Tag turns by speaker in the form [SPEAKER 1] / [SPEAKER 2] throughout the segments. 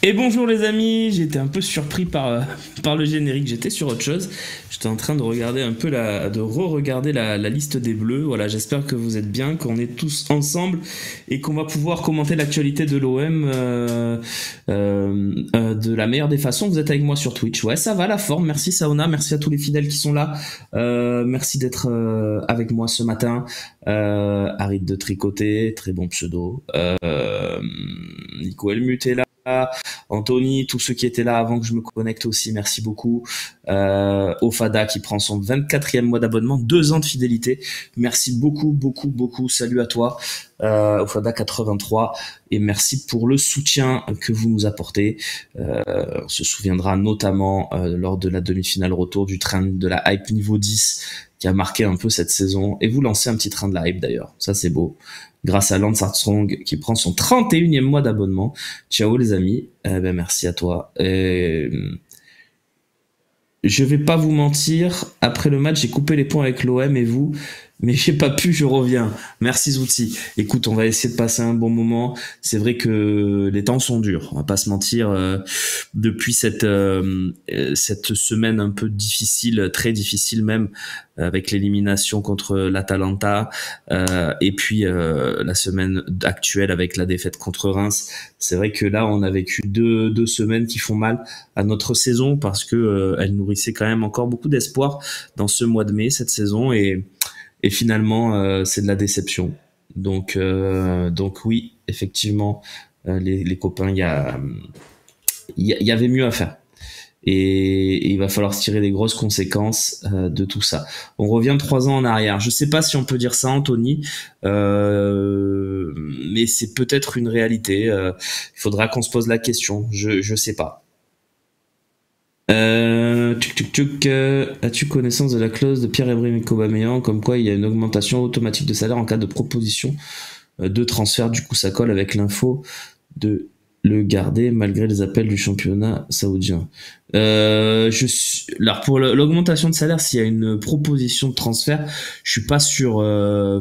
[SPEAKER 1] Et bonjour les amis, j'étais un peu surpris par le générique, j'étais sur autre chose. J'étais en train de regarder un peu de re-regarder la liste des Bleus. Voilà, j'espère que vous êtes bien, qu'on est tous ensemble et qu'on va pouvoir commenter l'actualité de l'OM de la meilleure des façons. Vous êtes avec moi sur Twitch. Ouais, ça va la forme. Merci Saona, merci à tous les fidèles qui sont là. Merci d'être avec moi ce matin. Arrête de tricoter, très bon pseudo. Nico Helmut est là. Anthony, tous ceux qui étaient là avant que je me connecte aussi, merci beaucoup. Ofada qui prend son 24e mois d'abonnement, 2 ans de fidélité. Merci beaucoup, beaucoup, beaucoup. Salut à toi, Ofada 83, et merci pour le soutien que vous nous apportez. On se souviendra notamment lors de la demi-finale retour du train de la hype niveau 10 qui a marqué un peu cette saison. Et vous lancez un petit train de la hype d'ailleurs, ça c'est beau. Grâce à Lance Armstrong qui prend son 31e mois d'abonnement. Ciao les amis, merci à toi. Je vais pas vous mentir, après le match j'ai coupé les ponts avec l'OM et vous, mais j'ai pas pu, je reviens. Merci Zouti. Écoute, on va essayer de passer un bon moment. C'est vrai que les temps sont durs, on va pas se mentir. Depuis cette semaine un peu difficile, très difficile même, avec l'élimination contre l'Atalanta, et puis la semaine actuelle avec la défaite contre Reims. C'est vrai que là, on a vécu deux semaines qui font mal à notre saison parce que elle nourrissait quand même encore beaucoup d'espoir dans ce mois de mai, cette saison, et finalement c'est de la déception. Donc oui, effectivement, les copains, il y avait mieux à faire. Et il va falloir se tirer des grosses conséquences de tout ça. On revient 3 ans en arrière. Je sais pas si on peut dire ça, Anthony, mais c'est peut-être une réalité. Il faudra qu'on se pose la question. Je sais pas. As-tu connaissance de la clause de Pierre-Emerick Aubameyang comme quoi il y a une augmentation automatique de salaire en cas de proposition de transfert? Du coup, ça colle avec l'info de le garder malgré les appels du championnat saoudien. Alors pour l'augmentation de salaire, s'il y a une proposition de transfert, je suis pas sûr,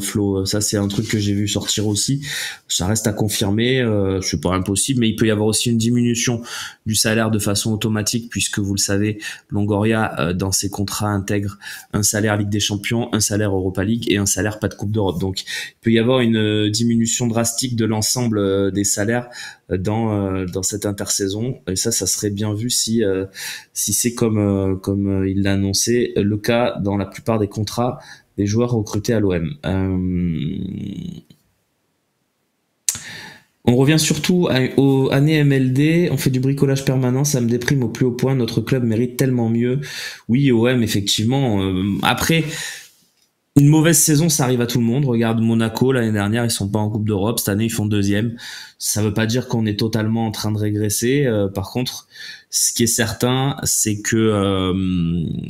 [SPEAKER 1] Flo. Ça c'est un truc que j'ai vu sortir aussi. Ça reste à confirmer. C'est pas impossible, mais il peut y avoir aussi une diminution du salaire de façon automatique, puisque vous le savez, Longoria dans ses contrats intègre un salaire Ligue des Champions, un salaire Europa League et un salaire pas de Coupe d'Europe. Donc il peut y avoir une diminution drastique de l'ensemble des salaires dans cette intersaison, et ça serait bien vu si c'est comme il l'a annoncé le cas dans la plupart des contrats des joueurs recrutés à l'OM. On revient surtout aux années MLD, on fait du bricolage permanent, ça me déprime au plus haut point, notre club mérite tellement mieux. Oui, OM, effectivement. Après, une mauvaise saison, ça arrive à tout le monde. Regarde Monaco, l'année dernière, ils sont pas en Coupe d'Europe. Cette année, ils font 2e. Ça veut pas dire qu'on est totalement en train de régresser. Par contre, ce qui est certain, c'est que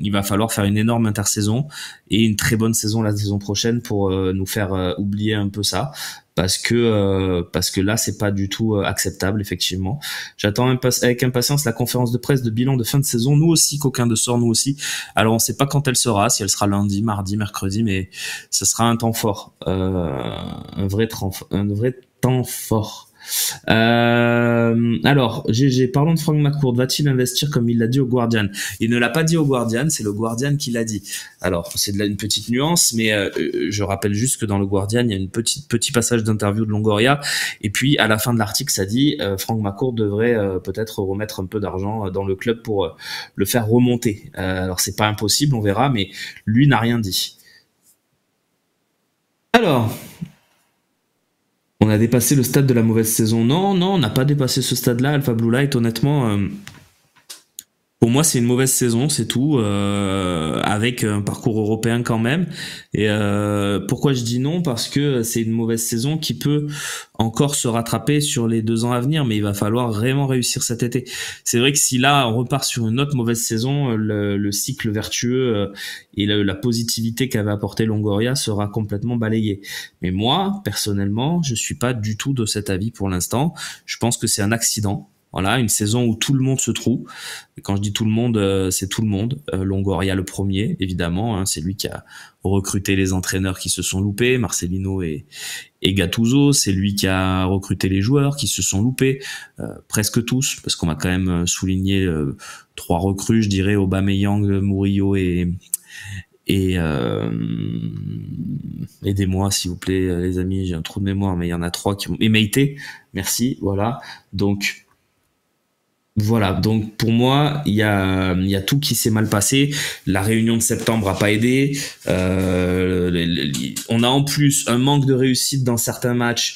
[SPEAKER 1] il va falloir faire une énorme intersaison et une très bonne saison la saison prochaine pour nous faire oublier un peu ça. Parce que là c'est pas du tout acceptable, effectivement. J'attends avec impatience la conférence de presse de bilan de fin de saison, nous aussi, coquin de sort, nous aussi. Alors on sait pas quand elle sera, si elle sera lundi, mardi, mercredi, mais ce sera un temps fort, un vrai temps fort. Alors, GG, parlons de Franck McCourt. Va-t-il investir comme il l'a dit au Guardian? Il ne l'a pas dit au Guardian, c'est le Guardian qui l'a dit. Alors, c'est une petite nuance, mais je rappelle juste que dans le Guardian, il y a une petit passage d'interview de Longoria, et puis à la fin de l'article, ça dit Franck McCourt devrait peut-être remettre un peu d'argent dans le club pour le faire remonter. Alors, c'est pas impossible, on verra, mais lui n'a rien dit. Alors, on a dépassé le stade de la mauvaise saison. Non, on n'a pas dépassé ce stade-là, Alpha Blue Light, honnêtement. Pour moi, c'est une mauvaise saison, c'est tout, avec un parcours européen quand même. Et pourquoi je dis non? Parce que c'est une mauvaise saison qui peut encore se rattraper sur les 2 ans à venir, mais il va falloir vraiment réussir cet été. C'est vrai que si là, on repart sur une autre mauvaise saison, le cycle vertueux et la positivité qu'avait apporté Longoria sera complètement balayé. Mais moi, personnellement, je suis pas du tout de cet avis pour l'instant. Je pense que c'est un accident. Voilà, une saison où tout le monde se trouve. Et quand je dis tout le monde, c'est tout le monde. Longoria le premier, évidemment, hein, c'est lui qui a recruté les entraîneurs qui se sont loupés, Marcelino et Gattuso. C'est lui qui a recruté les joueurs qui se sont loupés, presque tous, parce qu'on va quand même souligner 3 recrues, je dirais, Aubameyang, Murillo et aidez-moi s'il vous plaît les amis, j'ai un trou de mémoire, mais il y en a 3 qui ont... Et Meite, merci, voilà. Donc pour moi, il y a tout qui s'est mal passé. La réunion de septembre a pas aidé. On a en plus un manque de réussite dans certains matchs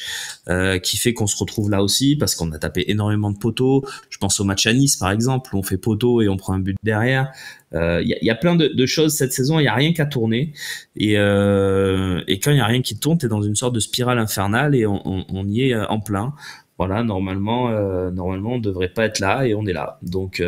[SPEAKER 1] qui fait qu'on se retrouve là aussi parce qu'on a tapé énormément de poteaux. Je pense au match à Nice par exemple, où on fait poteau et on prend un but derrière. Il y a plein de choses cette saison. Il y a rien qu'à tourner et quand il y a rien qui tourne, t'es dans une sorte de spirale infernale et on y est en plein. Voilà, normalement, on devrait pas être là et on est là. Donc,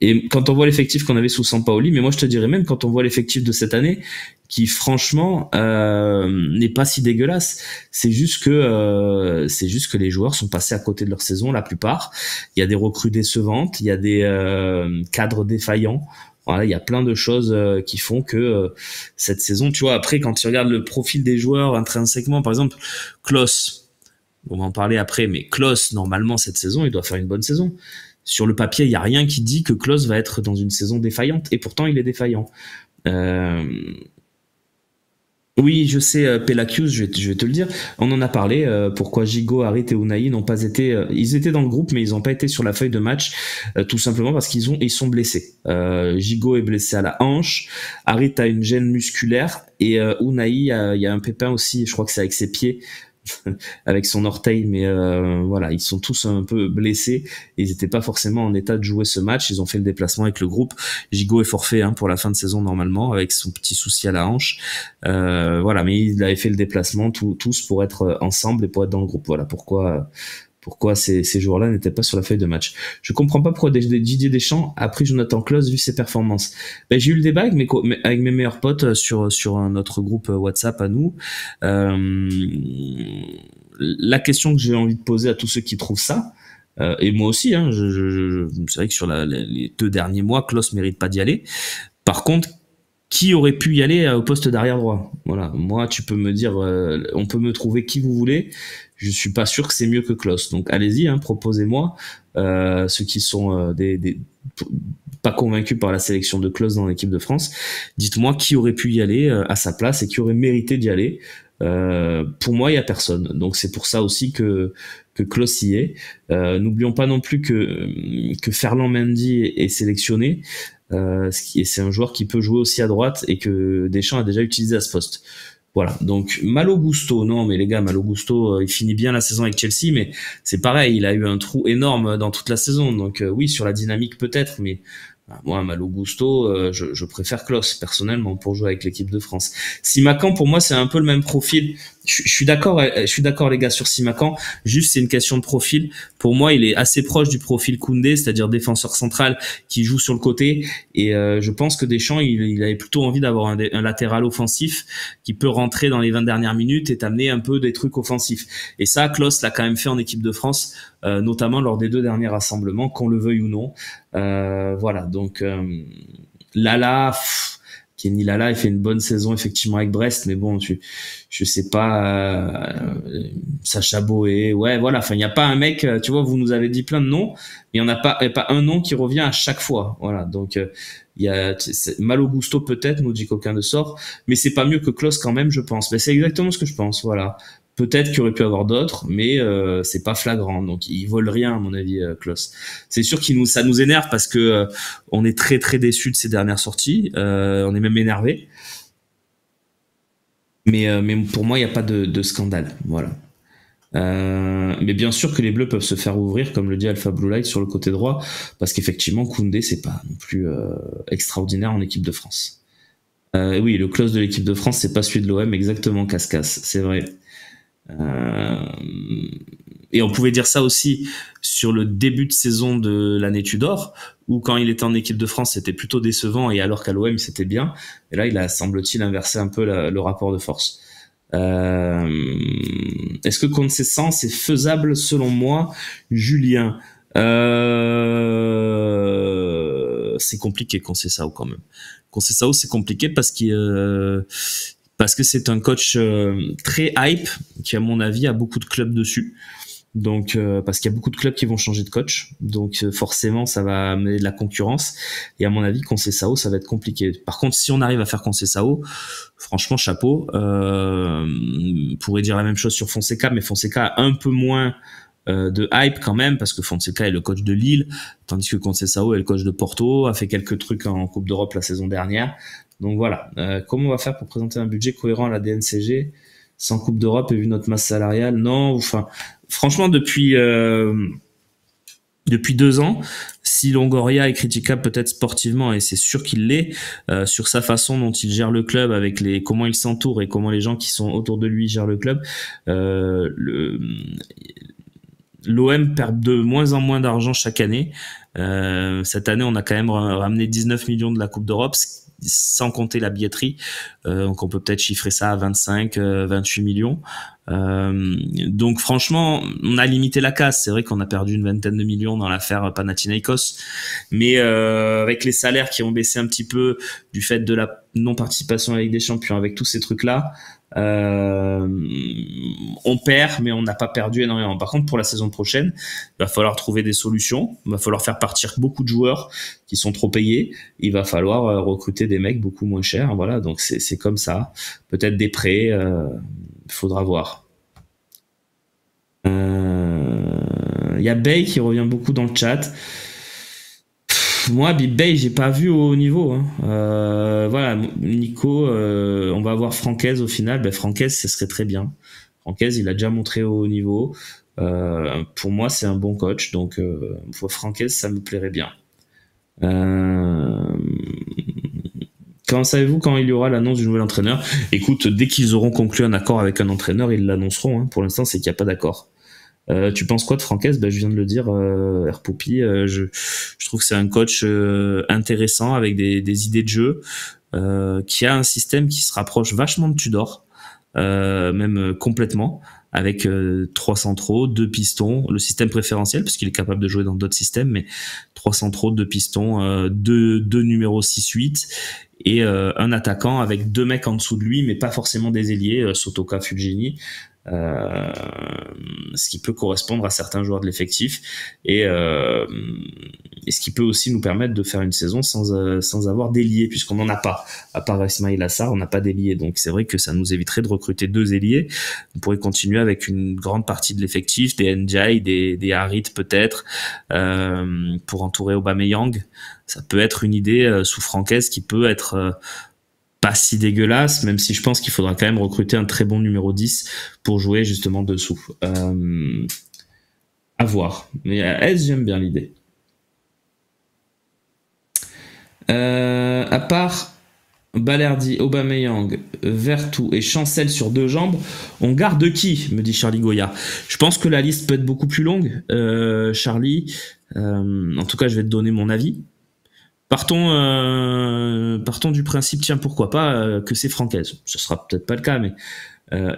[SPEAKER 1] et quand on voit l'effectif qu'on avait sous Sampaoli, mais moi je te dirais même quand on voit l'effectif de cette année, qui franchement n'est pas si dégueulasse. C'est juste que les joueurs sont passés à côté de leur saison, la plupart. Il y a des recrues décevantes, il y a des cadres défaillants. Voilà, il y a plein de choses qui font que cette saison, tu vois, après quand tu regardes le profil des joueurs intrinsèquement, par exemple, Klose. On va en parler après, mais Klose, normalement, cette saison, il doit faire une bonne saison. Sur le papier, il n'y a rien qui dit que Klose va être dans une saison défaillante, et pourtant, il est défaillant. Oui, je sais, Pelacius, je vais te le dire. On en a parlé, pourquoi Gigot, Harit et Unai n'ont pas été... ils étaient dans le groupe, mais ils n'ont pas été sur la feuille de match, tout simplement parce ils sont blessés. Gigot est blessé à la hanche, Harit a une gêne musculaire, et Unai, il y a un pépin aussi, je crois que c'est avec ses pieds, avec son orteil, mais voilà, ils sont tous un peu blessés. Ils n'étaient pas forcément en état de jouer ce match. Ils ont fait le déplacement avec le groupe. Gigot est forfait pour la fin de saison normalement, avec son petit souci à la hanche. Voilà, mais il avait fait le déplacement tous pour être ensemble et pour être dans le groupe. Voilà pourquoi ces joueurs-là n'étaient pas sur la feuille de match. Je comprends pas pourquoi Didier Deschamps a pris Jonathan Klose vu ses performances. Ben, j'ai eu le débat avec mes meilleurs potes sur notre groupe WhatsApp à nous. La question que j'ai envie de poser à tous ceux qui trouvent ça, et moi aussi, c'est vrai que sur les 2 derniers mois, Klose mérite pas d'y aller. Par contre, qui aurait pu y aller au poste d'arrière droit? Voilà, moi, tu peux me dire, on peut me trouver qui vous voulez. Je suis pas sûr que c'est mieux que Klose. Donc allez-y, proposez-moi ceux qui sont pas convaincus par la sélection de Klose dans l'équipe de France. Dites-moi qui aurait pu y aller à sa place et qui aurait mérité d'y aller. Pour moi, il y a personne. Donc c'est pour ça aussi que Klose y est. N'oublions pas non plus que Ferland Mendy est sélectionné. C'est un joueur qui peut jouer aussi à droite et que Deschamps a déjà utilisé à ce poste. Voilà, donc Malo Gusto, non mais les gars, Malo Gusto, il finit bien la saison avec Chelsea, mais c'est pareil, il a eu un trou énorme dans toute la saison, donc oui, sur la dynamique peut-être, mais moi, Malo Gusto, je préfère Klose personnellement pour jouer avec l'équipe de France. Simakan, pour moi, c'est un peu le même profil. Je suis d'accord les gars sur Simakan. Juste, c'est une question de profil. Pour moi, il est assez proche du profil Koundé, c'est-à-dire défenseur central qui joue sur le côté. Et je pense que Deschamps, il avait plutôt envie d'avoir un latéral offensif qui peut rentrer dans les 20 dernières minutes et t'amener un peu des trucs offensifs. Et ça, Klose l'a quand même fait en équipe de France, notamment lors des 2 derniers rassemblements, qu'on le veuille ou non. Voilà, donc Lala, Kenny Lala, il fait une bonne saison effectivement avec Brest, mais bon, je sais pas, Sacha Boé, ouais, voilà, enfin il y a pas un mec, tu vois, vous nous avez dit plein de noms, mais il y en a pas un nom qui revient à chaque fois, voilà, donc il y a Malo Gusto peut-être, nous dit qu'aucun ne sort, mais c'est pas mieux que Klose quand même, je pense. Mais c'est exactement ce que je pense, voilà. Peut-être qu'il aurait pu avoir d'autres, mais c'est pas flagrant. Donc ils volent rien à mon avis, Klose. C'est sûr ça nous énerve parce que on est très très déçus de ces dernières sorties. On est même énervé. Mais pour moi, il n'y a pas de scandale. Voilà. Mais bien sûr que les Bleus peuvent se faire ouvrir, comme le dit Alpha Blue Light, sur le côté droit, parce qu'effectivement, Koundé, c'est pas non plus extraordinaire en équipe de France. Oui, le Klose de l'équipe de France, c'est pas celui de l'OM, exactement, Cascas, c'est vrai. Et on pouvait dire ça aussi sur le début de saison de l'année Tudor, où quand il était en équipe de France, c'était plutôt décevant, et alors qu'à l'OM, c'était bien. Et là, il a, semble-t-il, inversé un peu le rapport de force. Est-ce que contre ces 100, c'est faisable selon moi, Julien? C'est compliqué Conceição quand même. Conceição, c'est compliqué parce que c'est un coach très hype qui, à mon avis, a beaucoup de clubs dessus. Donc, parce qu'il y a beaucoup de clubs qui vont changer de coach, donc forcément, ça va amener de la concurrence. Et à mon avis, Conceição, ça va être compliqué. Par contre, si on arrive à faire Conceição, franchement, chapeau. On pourrait dire la même chose sur Fonseca, mais Fonseca a un peu moins de hype quand même, parce que Fonseca est le coach de Lille, tandis que Conceição est le coach de Porto, a fait quelques trucs en Coupe d'Europe la saison dernière. Donc voilà, comment on va faire pour présenter un budget cohérent à la DNCG sans Coupe d'Europe et vu notre masse salariale? Non, enfin, franchement, depuis 2 ans, si Longoria est critiquable peut-être sportivement, et c'est sûr qu'il l'est, sur sa façon dont il gère le club, avec comment il s'entoure et comment les gens qui sont autour de lui gèrent le club, l'OM perd de moins en moins d'argent chaque année. Cette année, on a quand même ramené 19 millions de la Coupe d'Europe, sans compter la billetterie. Donc on peut peut-être chiffrer ça à 25, 28 millions. Donc franchement, on a limité la casse. C'est vrai qu'on a perdu une vingtaine de millions dans l'affaire Panathinaikos, mais avec les salaires qui ont baissé un petit peu du fait de la non-participation à la Ligue des Champions, avec tous ces trucs-là, on perd, mais on n'a pas perdu énormément. Par contre, pour la saison prochaine, il va falloir trouver des solutions. Il va falloir faire partir beaucoup de joueurs qui sont trop payés. Il va falloir recruter des mecs beaucoup moins chers. Voilà, donc c'est comme ça. Peut-être des prêts. Il faudra voir. Il y a Bay qui revient beaucoup dans le chat. Moi, Bay, j'ai pas vu au haut niveau. Hein. Voilà, Nico, on va avoir Franquez au final. Ben, Franquez, ce serait très bien. Franquez, il a déjà montré au haut niveau. Pour moi, c'est un bon coach. Donc, Franquez, ça me plairait bien. Quand savez-vous quand il y aura l'annonce du nouvel entraîneur? Écoute, dès qu'ils auront conclu un accord avec un entraîneur, ils l'annonceront. Hein. Pour l'instant, c'est qu'il n'y a pas d'accord. Tu penses quoi de Franquez? Ben, je viens de le dire, Poupy. Je trouve que c'est un coach intéressant avec des idées de jeu, qui a un système qui se rapproche vachement de Tudor, même complètement, avec 3 centraux, 2 pistons, le système préférentiel, parce qu'il est capable de jouer dans d'autres systèmes, mais 3 centraux, 2 pistons, 2 numéros 6-8, et un attaquant avec 2 mecs en dessous de lui, mais pas forcément des ailiers, Sotoka, Fulgini, ce qui peut correspondre à certains joueurs de l'effectif, et ce qui peut aussi nous permettre de faire une saison sans avoir d'ailier, puisqu'on n'en a pas. À part Ismail Assar, on n'a pas d'ailier, donc c'est vrai que ça nous éviterait de recruter 2 ailiers. On pourrait continuer avec une grande partie de l'effectif, des Ndiaye, des Harit peut-être, pour entourer Aubameyang. Ça peut être une idée sous Franquez qui peut être pas si dégueulasse, même si je pense qu'il faudra quand même recruter un très bon numéro 10 pour jouer justement dessous. À voir. Mais à S, j'aime bien l'idée. À part Balerdi, Aubameyang, Vertou et Chancel sur 2 jambes, on garde qui, me dit Charlie Goya. Je pense que la liste peut être beaucoup plus longue, Charlie. En tout cas, je vais te donner mon avis. Partons du principe, tiens, pourquoi pas que c'est Franquez. Ce sera peut-être pas le cas, mais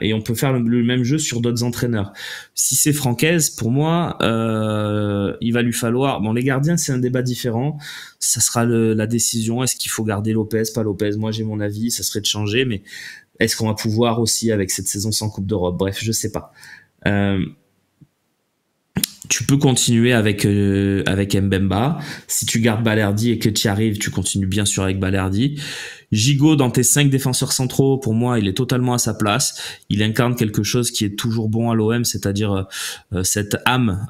[SPEAKER 1] et on peut faire le même jeu sur d'autres entraîneurs. Si c'est Franquez, pour moi, il va lui falloir... Bon, les gardiens, c'est un débat différent. Ça sera la décision. Est-ce qu'il faut garder Lopez, pas Lopez? Moi, j'ai mon avis. Ça serait de changer, mais est-ce qu'on va pouvoir aussi avec cette saison sans Coupe d'Europe? Bref, je sais pas. Tu peux continuer avec Mbemba. Si tu gardes Balerdi et que tu y arrives, tu continues bien sûr avec Balerdi. Gigot, dans tes 5 défenseurs centraux, pour moi, il est totalement à sa place. Il incarne quelque chose qui est toujours bon à l'OM, c'est-à-dire cette âme,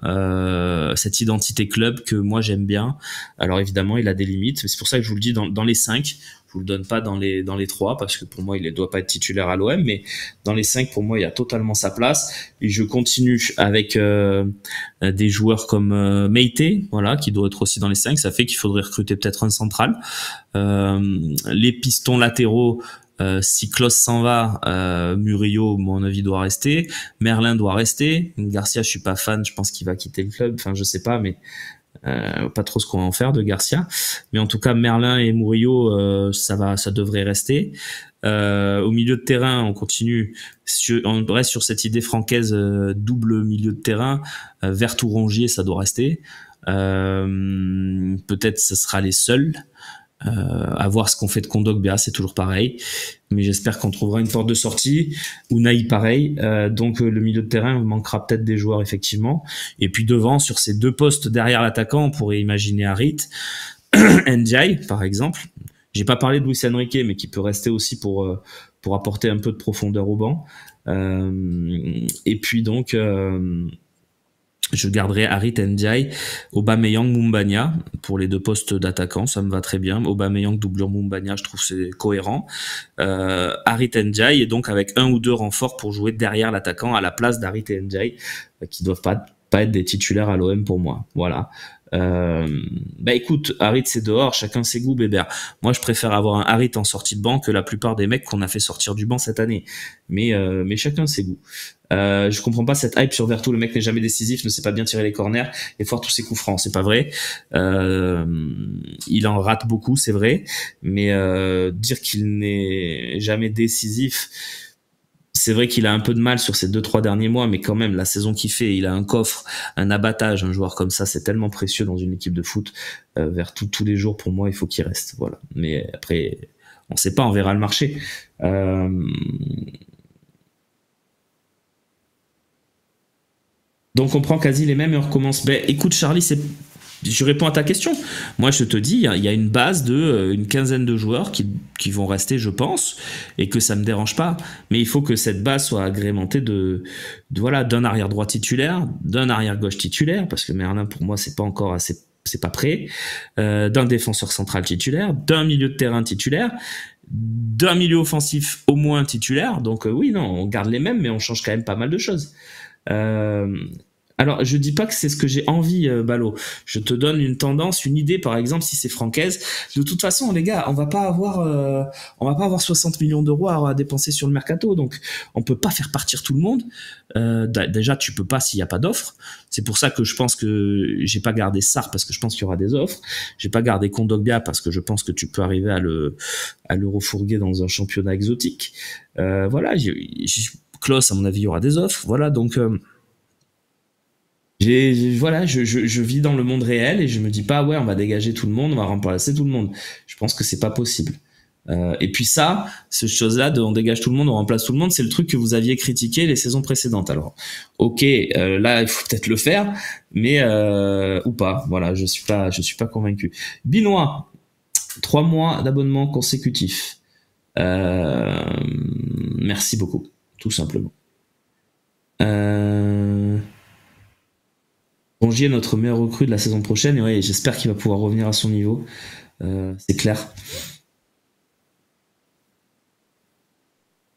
[SPEAKER 1] cette identité club que moi j'aime bien. Alors évidemment, il a des limites, mais c'est pour ça que je vous le dis dans les 5. Je vous le donne pas dans les 3 parce que pour moi il ne doit pas être titulaire à l'OM, mais dans les 5 pour moi il y a totalement sa place. Et je continue avec des joueurs comme Meite, voilà, qui doit être aussi dans les 5. Ça fait qu'il faudrait recruter peut-être un central. Les pistons latéraux, si Klose s'en va, Murillo, à mon avis, doit rester. Merlin doit rester. Garcia, je suis pas fan, je pense qu'il va quitter le club. Enfin, je sais pas, mais pas trop ce qu'on va en faire de Garcia, mais en tout cas Merlin et Murillo, ça devrait rester. Au milieu de terrain, on continue, on reste sur cette idée francaise, double milieu de terrain, Vertou Rongier, ça doit rester. Peut-être ce sera les seuls. À voir ce qu'on fait de Kondogbia, c'est toujours pareil. Mais j'espère qu'on trouvera une porte de sortie. Unai, pareil. Donc le milieu de terrain manquera peut-être des joueurs, effectivement. Et puis devant, sur ces deux postes derrière l'attaquant, on pourrait imaginer Harit, Ndiaye, par exemple. J'ai pas parlé de Luis Enrique, mais qui peut rester aussi pour apporter un peu de profondeur au banc. Et puis donc... je garderai Harit, Ndiaye, Aubameyang, Mumbagna pour les deux postes d'attaquant, ça me va très bien. Aubameyang, doublure Mumbagna, je trouve c'est cohérent. Harit, Ndiaye, et donc avec un ou deux renforts pour jouer derrière l'attaquant à la place d'Harit et Ndiaye, qui doivent pas être des titulaires à l'OM pour moi. Voilà. Bah écoute, Harit c'est dehors, chacun ses goûts, Bébert. Moi je préfère avoir un Harit en sortie de banc que la plupart des mecs qu'on a fait sortir du banc cette année. Mais chacun ses goûts. Je comprends pas cette hype sur Vertou, le mec n'est jamais décisif, ne sait pas bien tirer les corners et foire tous ses coups francs, c'est pas vrai. Il en rate beaucoup, c'est vrai, mais dire qu'il n'est jamais décisif, c'est vrai qu'il a un peu de mal sur ces 2-3 derniers mois, mais quand même, la saison qu'il fait, il a un coffre, un abattage, un joueur comme ça, c'est tellement précieux dans une équipe de foot. Vertou, tous les jours, pour moi, il faut qu'il reste. Voilà. Mais après, on sait pas, on verra le marché. Donc on prend quasi les mêmes et on recommence. Ben écoute Charlie, je réponds à ta question. Moi je te dis, il y a une base de une quinzaine de joueurs qui vont rester, je pense, et que ça me dérange pas. Mais il faut que cette base soit agrémentée voilà, d'un arrière droit titulaire, d'un arrière gauche titulaire, parce que Merlin pour moi c'est pas encore assez, c'est pas prêt, d'un défenseur central titulaire, d'un milieu de terrain titulaire, d'un milieu offensif au moins titulaire. Donc oui, non, on garde les mêmes, mais on change quand même pas mal de choses. Alors, je dis pas que c'est ce que j'ai envie, Ballot. Je te donne une tendance, une idée, par exemple, si c'est Francaise. De toute façon, les gars, on va pas avoir 60 millions d'euros à dépenser sur le mercato, donc on peut pas faire partir tout le monde. Déjà, tu peux pas s'il y a pas d'offres. C'est pour ça que je pense que j'ai pas gardé Sarr parce que je pense qu'il y aura des offres. J'ai pas gardé Kondogbia parce que je pense que tu peux arriver à le refourguer dans un championnat exotique. Voilà, Klose, à mon avis, il y aura des offres. Voilà, donc voilà, je vis dans le monde réel et je me dis pas ouais, on va dégager tout le monde, on va remplacer tout le monde. Je pense que c'est pas possible. Et puis ça, cette chose-là de on dégage tout le monde, on remplace tout le monde, c'est le truc que vous aviez critiqué les saisons précédentes. Alors, ok, là il faut peut-être le faire, mais ou pas. Voilà, je suis pas convaincu. Binois, 3 mois d'abonnement consécutif. Merci beaucoup, tout simplement. Rongier est notre meilleur recrue de la saison prochaine et ouais, j'espère qu'il va pouvoir revenir à son niveau. C'est clair.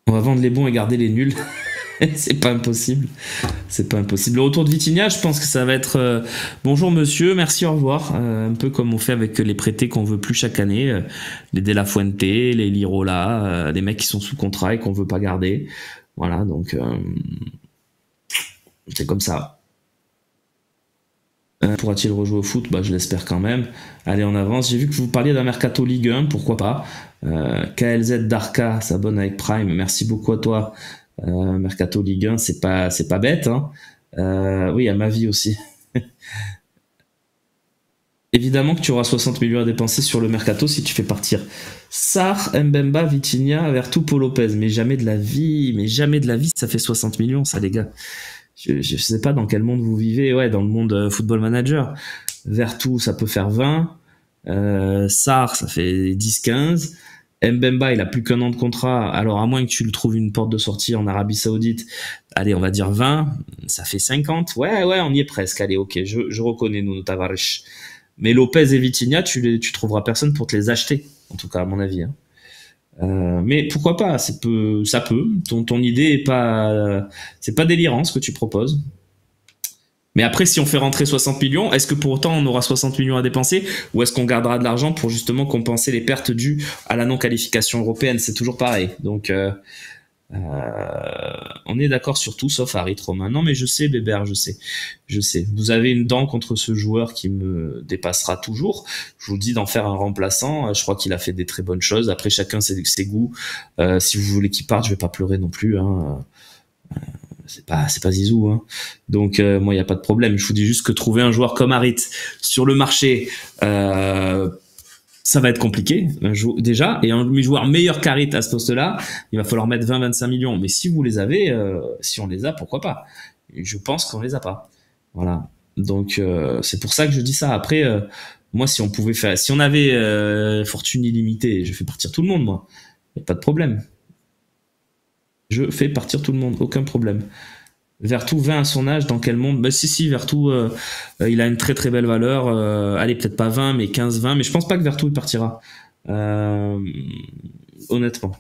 [SPEAKER 1] On va vendre les bons et garder les nuls. C'est pas impossible. C'est pas impossible. Le retour de Vitinha, je pense que ça va être bonjour monsieur, merci, au revoir. Un peu comme on fait avec les prêtés qu'on veut plus chaque année. Les De La Fuente, les Lirola, les mecs qui sont sous contrat et qu'on veut pas garder. Voilà, donc c'est comme ça. Pourra-t-il rejouer au foot? Bah, je l'espère quand même. Allez, on avance. J'ai vu que vous parliez d'un mercato Ligue 1, pourquoi pas. KLZ Darka s'abonne avec Prime. Merci beaucoup à toi. Mercato Ligue 1, c'est pas bête. Hein. Oui, à ma vie aussi. Évidemment que tu auras 60 millions à dépenser sur le mercato si tu fais partir Sarr, Mbemba, Vitinha, Vertu, Paul Lopez. Mais jamais de la vie, ça fait 60 millions, ça, les gars. Je sais pas dans quel monde vous vivez. Ouais, dans le monde Football Manager. Vertu, ça peut faire 20. Sarr, ça fait 10-15. Mbemba, il a plus qu'un an de contrat. Alors, à moins que tu le trouves une porte de sortie en Arabie Saoudite, allez, on va dire 20. Ça fait 50. Ouais, on y est presque. Allez, ok, je reconnais Nuno Tavares. Mais Lopez et Vitinha, tu trouveras personne pour te les acheter. En tout cas, à mon avis. Hein. Mais pourquoi pas, ça peut. Ton idée est pas, c'est pas délirant ce que tu proposes. Mais après, si on fait rentrer 60 millions, est-ce que pour autant on aura 60 millions à dépenser ou est-ce qu'on gardera de l'argent pour justement compenser les pertes dues à la non-qualification européenne? C'est toujours pareil. Donc, on est d'accord sur tout sauf Harit, Romain. Non, mais je sais, Bébert, je sais. Vous avez une dent contre ce joueur qui me dépassera toujours. Je vous dis d'en faire un remplaçant. Je crois qu'il a fait des très bonnes choses. Après, chacun ses goûts. Si vous voulez qu'il parte, je vais pas pleurer non plus. Hein. c'est pas Zizou, hein. Donc moi il y a pas de problème. Je vous dis juste que trouver un joueur comme Harit sur le marché, ça va être compliqué déjà, et un joueur meilleur qu'Harit à ce poste-là, il va falloir mettre 20-25 millions. Mais si vous les avez, si on les a, pourquoi pas? Et je pense qu'on les a pas. Voilà. Donc c'est pour ça que je dis ça. Après, moi, si on pouvait faire, si on avait fortune illimitée, je fais partir tout le monde, moi. Y a pas de problème. Je fais partir tout le monde, aucun problème. Vertou 20 à son âge, dans quel monde? Bah si, Vertou, il a une très très belle valeur. Allez, peut-être pas 20, mais 15-20. Mais je pense pas que Vertou il partira. Euh, honnêtement.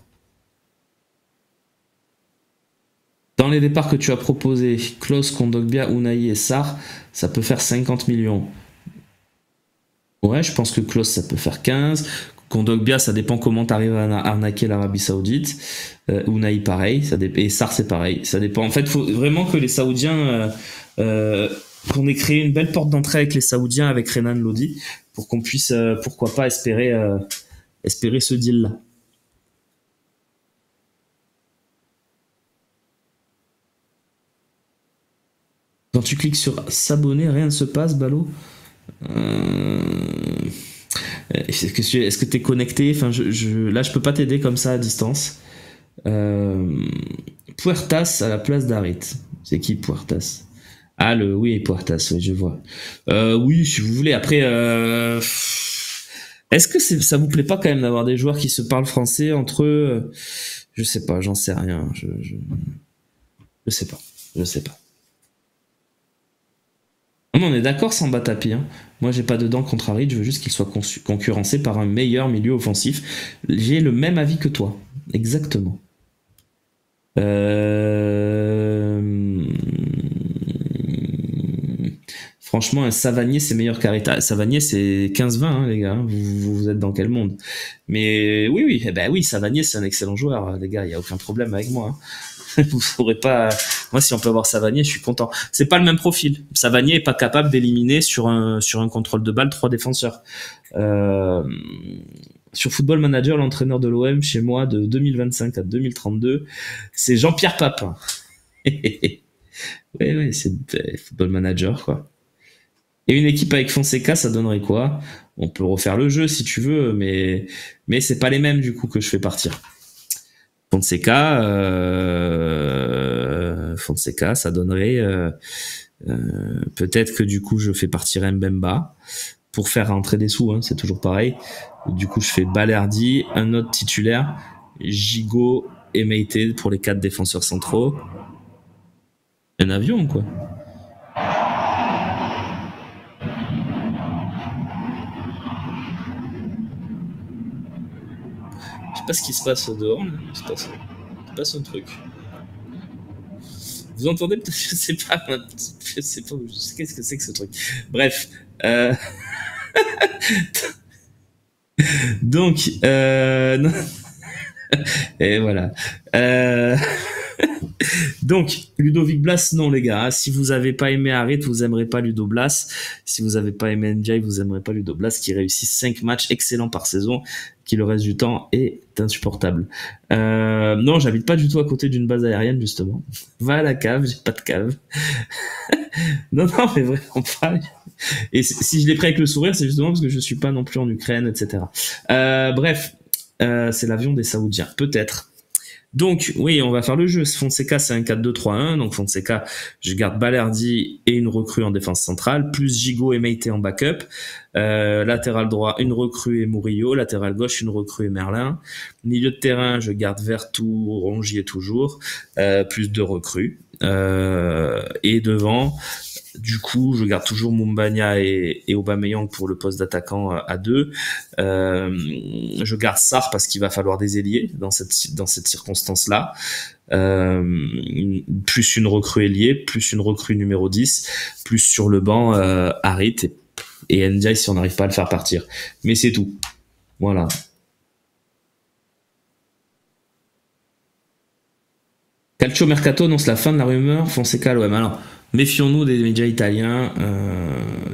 [SPEAKER 1] Dans les départs que tu as proposés, Klaus, Kondogbia, Unai et Sarr, ça peut faire 50 millions. Ouais, je pense que Klaus, ça peut faire 15. Kondogbia, ça dépend comment tu arrives à arnaquer l'Arabie Saoudite. Unai, pareil. Et Sarr, c'est pareil. Ça dépend. En fait, il faut vraiment que les Saoudiens, qu'on ait créé une belle porte d'entrée avec les Saoudiens, avec Renan Lodi, pour qu'on puisse, pourquoi pas, espérer ce deal-là. Quand tu cliques sur s'abonner, rien ne se passe, Ballot. Est-ce que t'es connecté? Enfin, là, je peux pas t'aider comme ça à distance. Puertas à la place d'Harit. C'est qui Puertas? Ah, oui, Puertas, oui, je vois. Oui, si vous voulez. Après, est-ce que ça vous plaît pas quand même d'avoir des joueurs qui se parlent français entre eux? Je sais pas, j'en sais rien. Je sais pas. Je sais pas. Non, on est d'accord sans Batapi. Hein. Moi, j'ai pas de dents contre Harit, je veux juste qu'il soit concurrencé par un meilleur milieu offensif. J'ai le même avis que toi. Exactement. Franchement, un Savanier, c'est meilleur qu'Harit. Savanier, c'est 15-20, hein, les gars. Vous êtes dans quel monde? Mais oui, eh ben oui, Savanier, c'est un excellent joueur, les gars. Il y a aucun problème avec moi. Hein. Vous saurez pas. Moi, si on peut avoir Savanier, je suis content. C'est pas le même profil. Savanier est pas capable d'éliminer sur un contrôle de balle 3 défenseurs. Sur Football Manager, l'entraîneur de l'OM chez moi de 2025 à 2032, c'est Jean-Pierre Papin. Oui, c'est Football Manager, quoi. Et une équipe avec Fonseca, ça donnerait quoi? On peut refaire le jeu si tu veux, mais c'est pas les mêmes du coup que je fais partir. Fonseca, ça donnerait peut-être que du coup je fais partir Mbemba pour faire rentrer des sous, hein, c'est toujours pareil. Du coup je fais Balerdi, un autre titulaire, Gigot et Meite pour les 4 défenseurs centraux. Un avion quoi. Je sais pas ce qui se passe dehors, là. Il se passe un truc. Vous entendez peut-être? Je sais pas. Je sais pas. Qu'est-ce que c'est que ce truc? Bref. Donc, non. Et voilà. Donc, Ludovic Blas, non les gars. Si vous avez pas aimé Harit, vous aimerez pas Ludo Blas. Si vous avez pas aimé Ndiaye, vous aimerez pas Ludo Blas, qui réussit 5 matchs excellents par saison, qui le reste du temps est insupportable. Non, j'habite pas du tout à côté d'une base aérienne justement. Va à la cave, j'ai pas de cave. non, mais vraiment pas. Et si je l'ai pris avec le sourire, c'est justement parce que je suis pas non plus en Ukraine, etc. Bref, c'est l'avion des Saoudiens, peut-être. Donc, oui, on va faire le jeu. Fonseca, c'est un 4-2-3-1. Donc, Fonseca, je garde Balerdi et une recrue en défense centrale, plus Gigot et Meite en backup. Latéral droit, une recrue et Murillo. Latéral gauche, une recrue et Merlin. Milieu de terrain, je garde Vertou, Rongier toujours, plus 2 recrues. Et devant, du coup, je garde toujours Mumbagna et Aubameyang pour le poste d'attaquant à 2. Je garde Sarr parce qu'il va falloir des ailiers dans cette circonstance-là. Plus une recrue ailier, plus une recrue numéro 10, plus sur le banc Harit et Ndiaye si on n'arrive pas à le faire partir. Mais c'est tout. Voilà. Calcio Mercato annonce la fin de la rumeur Fonseca à l'OM. Alors, Méfions-nous des médias italiens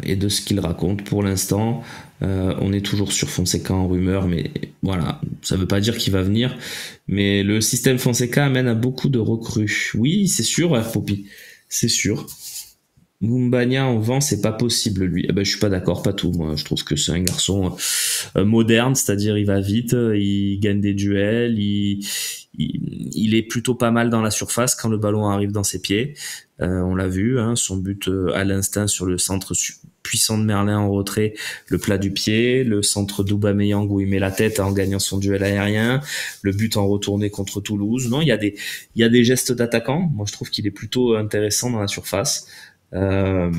[SPEAKER 1] et de ce qu'ils racontent pour l'instant. On est toujours sur Fonseca en rumeur, mais voilà, ça veut pas dire qu'il va venir. Mais le système Fonseca amène à beaucoup de recrues. Oui, c'est sûr, Poppy, c'est sûr. Mumbagna en vent, c'est pas possible lui. Eh ben, je suis pas d'accord, pas tout. Moi, je trouve que c'est un garçon moderne, c'est-à-dire il va vite, il gagne des duels, il est plutôt pas mal dans la surface quand le ballon arrive dans ses pieds. On l'a vu, hein, son but à l'instinct sur le centre puissant de Merlin en retrait, le plat du pied, le centre d'Aubameyang où il met la tête en gagnant son duel aérien, le but en retourné contre Toulouse. Non, il y a des gestes d'attaquant. Moi, je trouve qu'il est plutôt intéressant dans la surface. On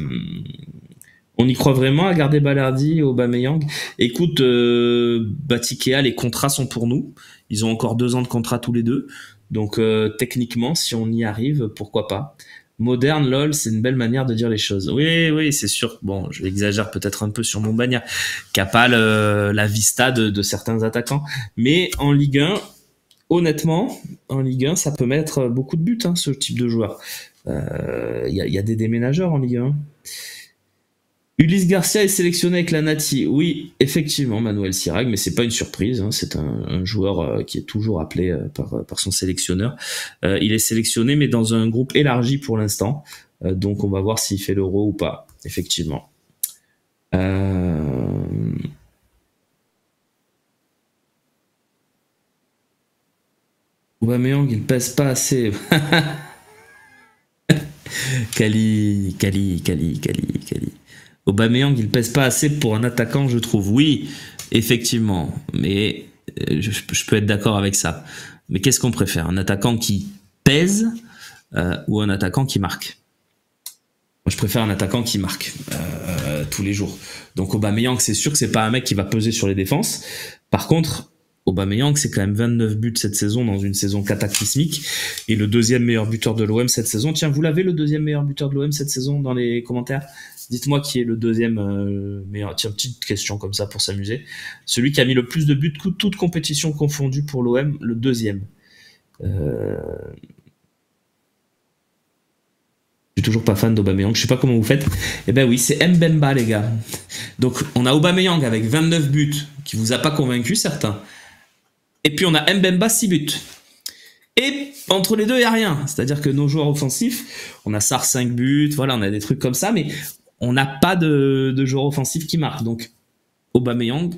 [SPEAKER 1] y croit vraiment à garder Balardi et Aubameyang. Écoute, Batikea, les contrats sont pour nous. Ils ont encore 2 ans de contrat tous les deux. Donc techniquement, si on y arrive, pourquoi pas. Moderne, lol, c'est une belle manière de dire les choses. Oui, oui, c'est sûr. Bon, j'exagère peut-être un peu sur Mumbagna, qui a pas la vista de certains attaquants. Mais en Ligue 1, honnêtement, en Ligue 1, ça peut mettre beaucoup de buts, hein, ce type de joueur. Y a des déménageurs en Ligue 1. Ulysse Garcia est sélectionné avec la Nati. Oui, effectivement, Manuel Sirag, mais c'est pas une surprise. Hein, c'est un joueur qui est toujours appelé par son sélectionneur. Il est sélectionné, mais dans un groupe élargi pour l'instant. Donc, on va voir s'il fait l'Euro ou pas. Effectivement. Aubameyang, il pèse pas assez. Kali. Aubameyang, il pèse pas assez pour un attaquant, je trouve. Oui, effectivement, mais je peux être d'accord avec ça. Mais qu'est-ce qu'on préfère? Un attaquant qui pèse ou un attaquant qui marque? Moi, je préfère un attaquant qui marque tous les jours. Donc Aubameyang, c'est sûr que c'est pas un mec qui va peser sur les défenses. Par contre, Aubameyang, c'est quand même 29 buts cette saison dans une saison cataclysmique et le 2e meilleur buteur de l'OM cette saison. Tiens, vous l'avez le 2e meilleur buteur de l'OM cette saison dans les commentaires? Dites-moi qui est le 2e meilleur. Tiens, petite question comme ça pour s'amuser. Celui qui a mis le plus de buts, toutes compétitions confondues pour l'OM, le 2e. Je suis toujours pas fan d'Aubameyang. Je sais pas comment vous faites. Eh ben oui, c'est Mbemba, les gars. Donc, on a Aubameyang avec 29 buts, qui vous a pas convaincu, certains. Et puis, on a Mbemba, 6 buts. Et entre les deux, il n'y a rien. C'est-à-dire que nos joueurs offensifs, on a Sarr 5 buts, voilà, on a des trucs comme ça, mais on n'a pas de joueurs offensifs qui marquent. Donc, Aubameyang,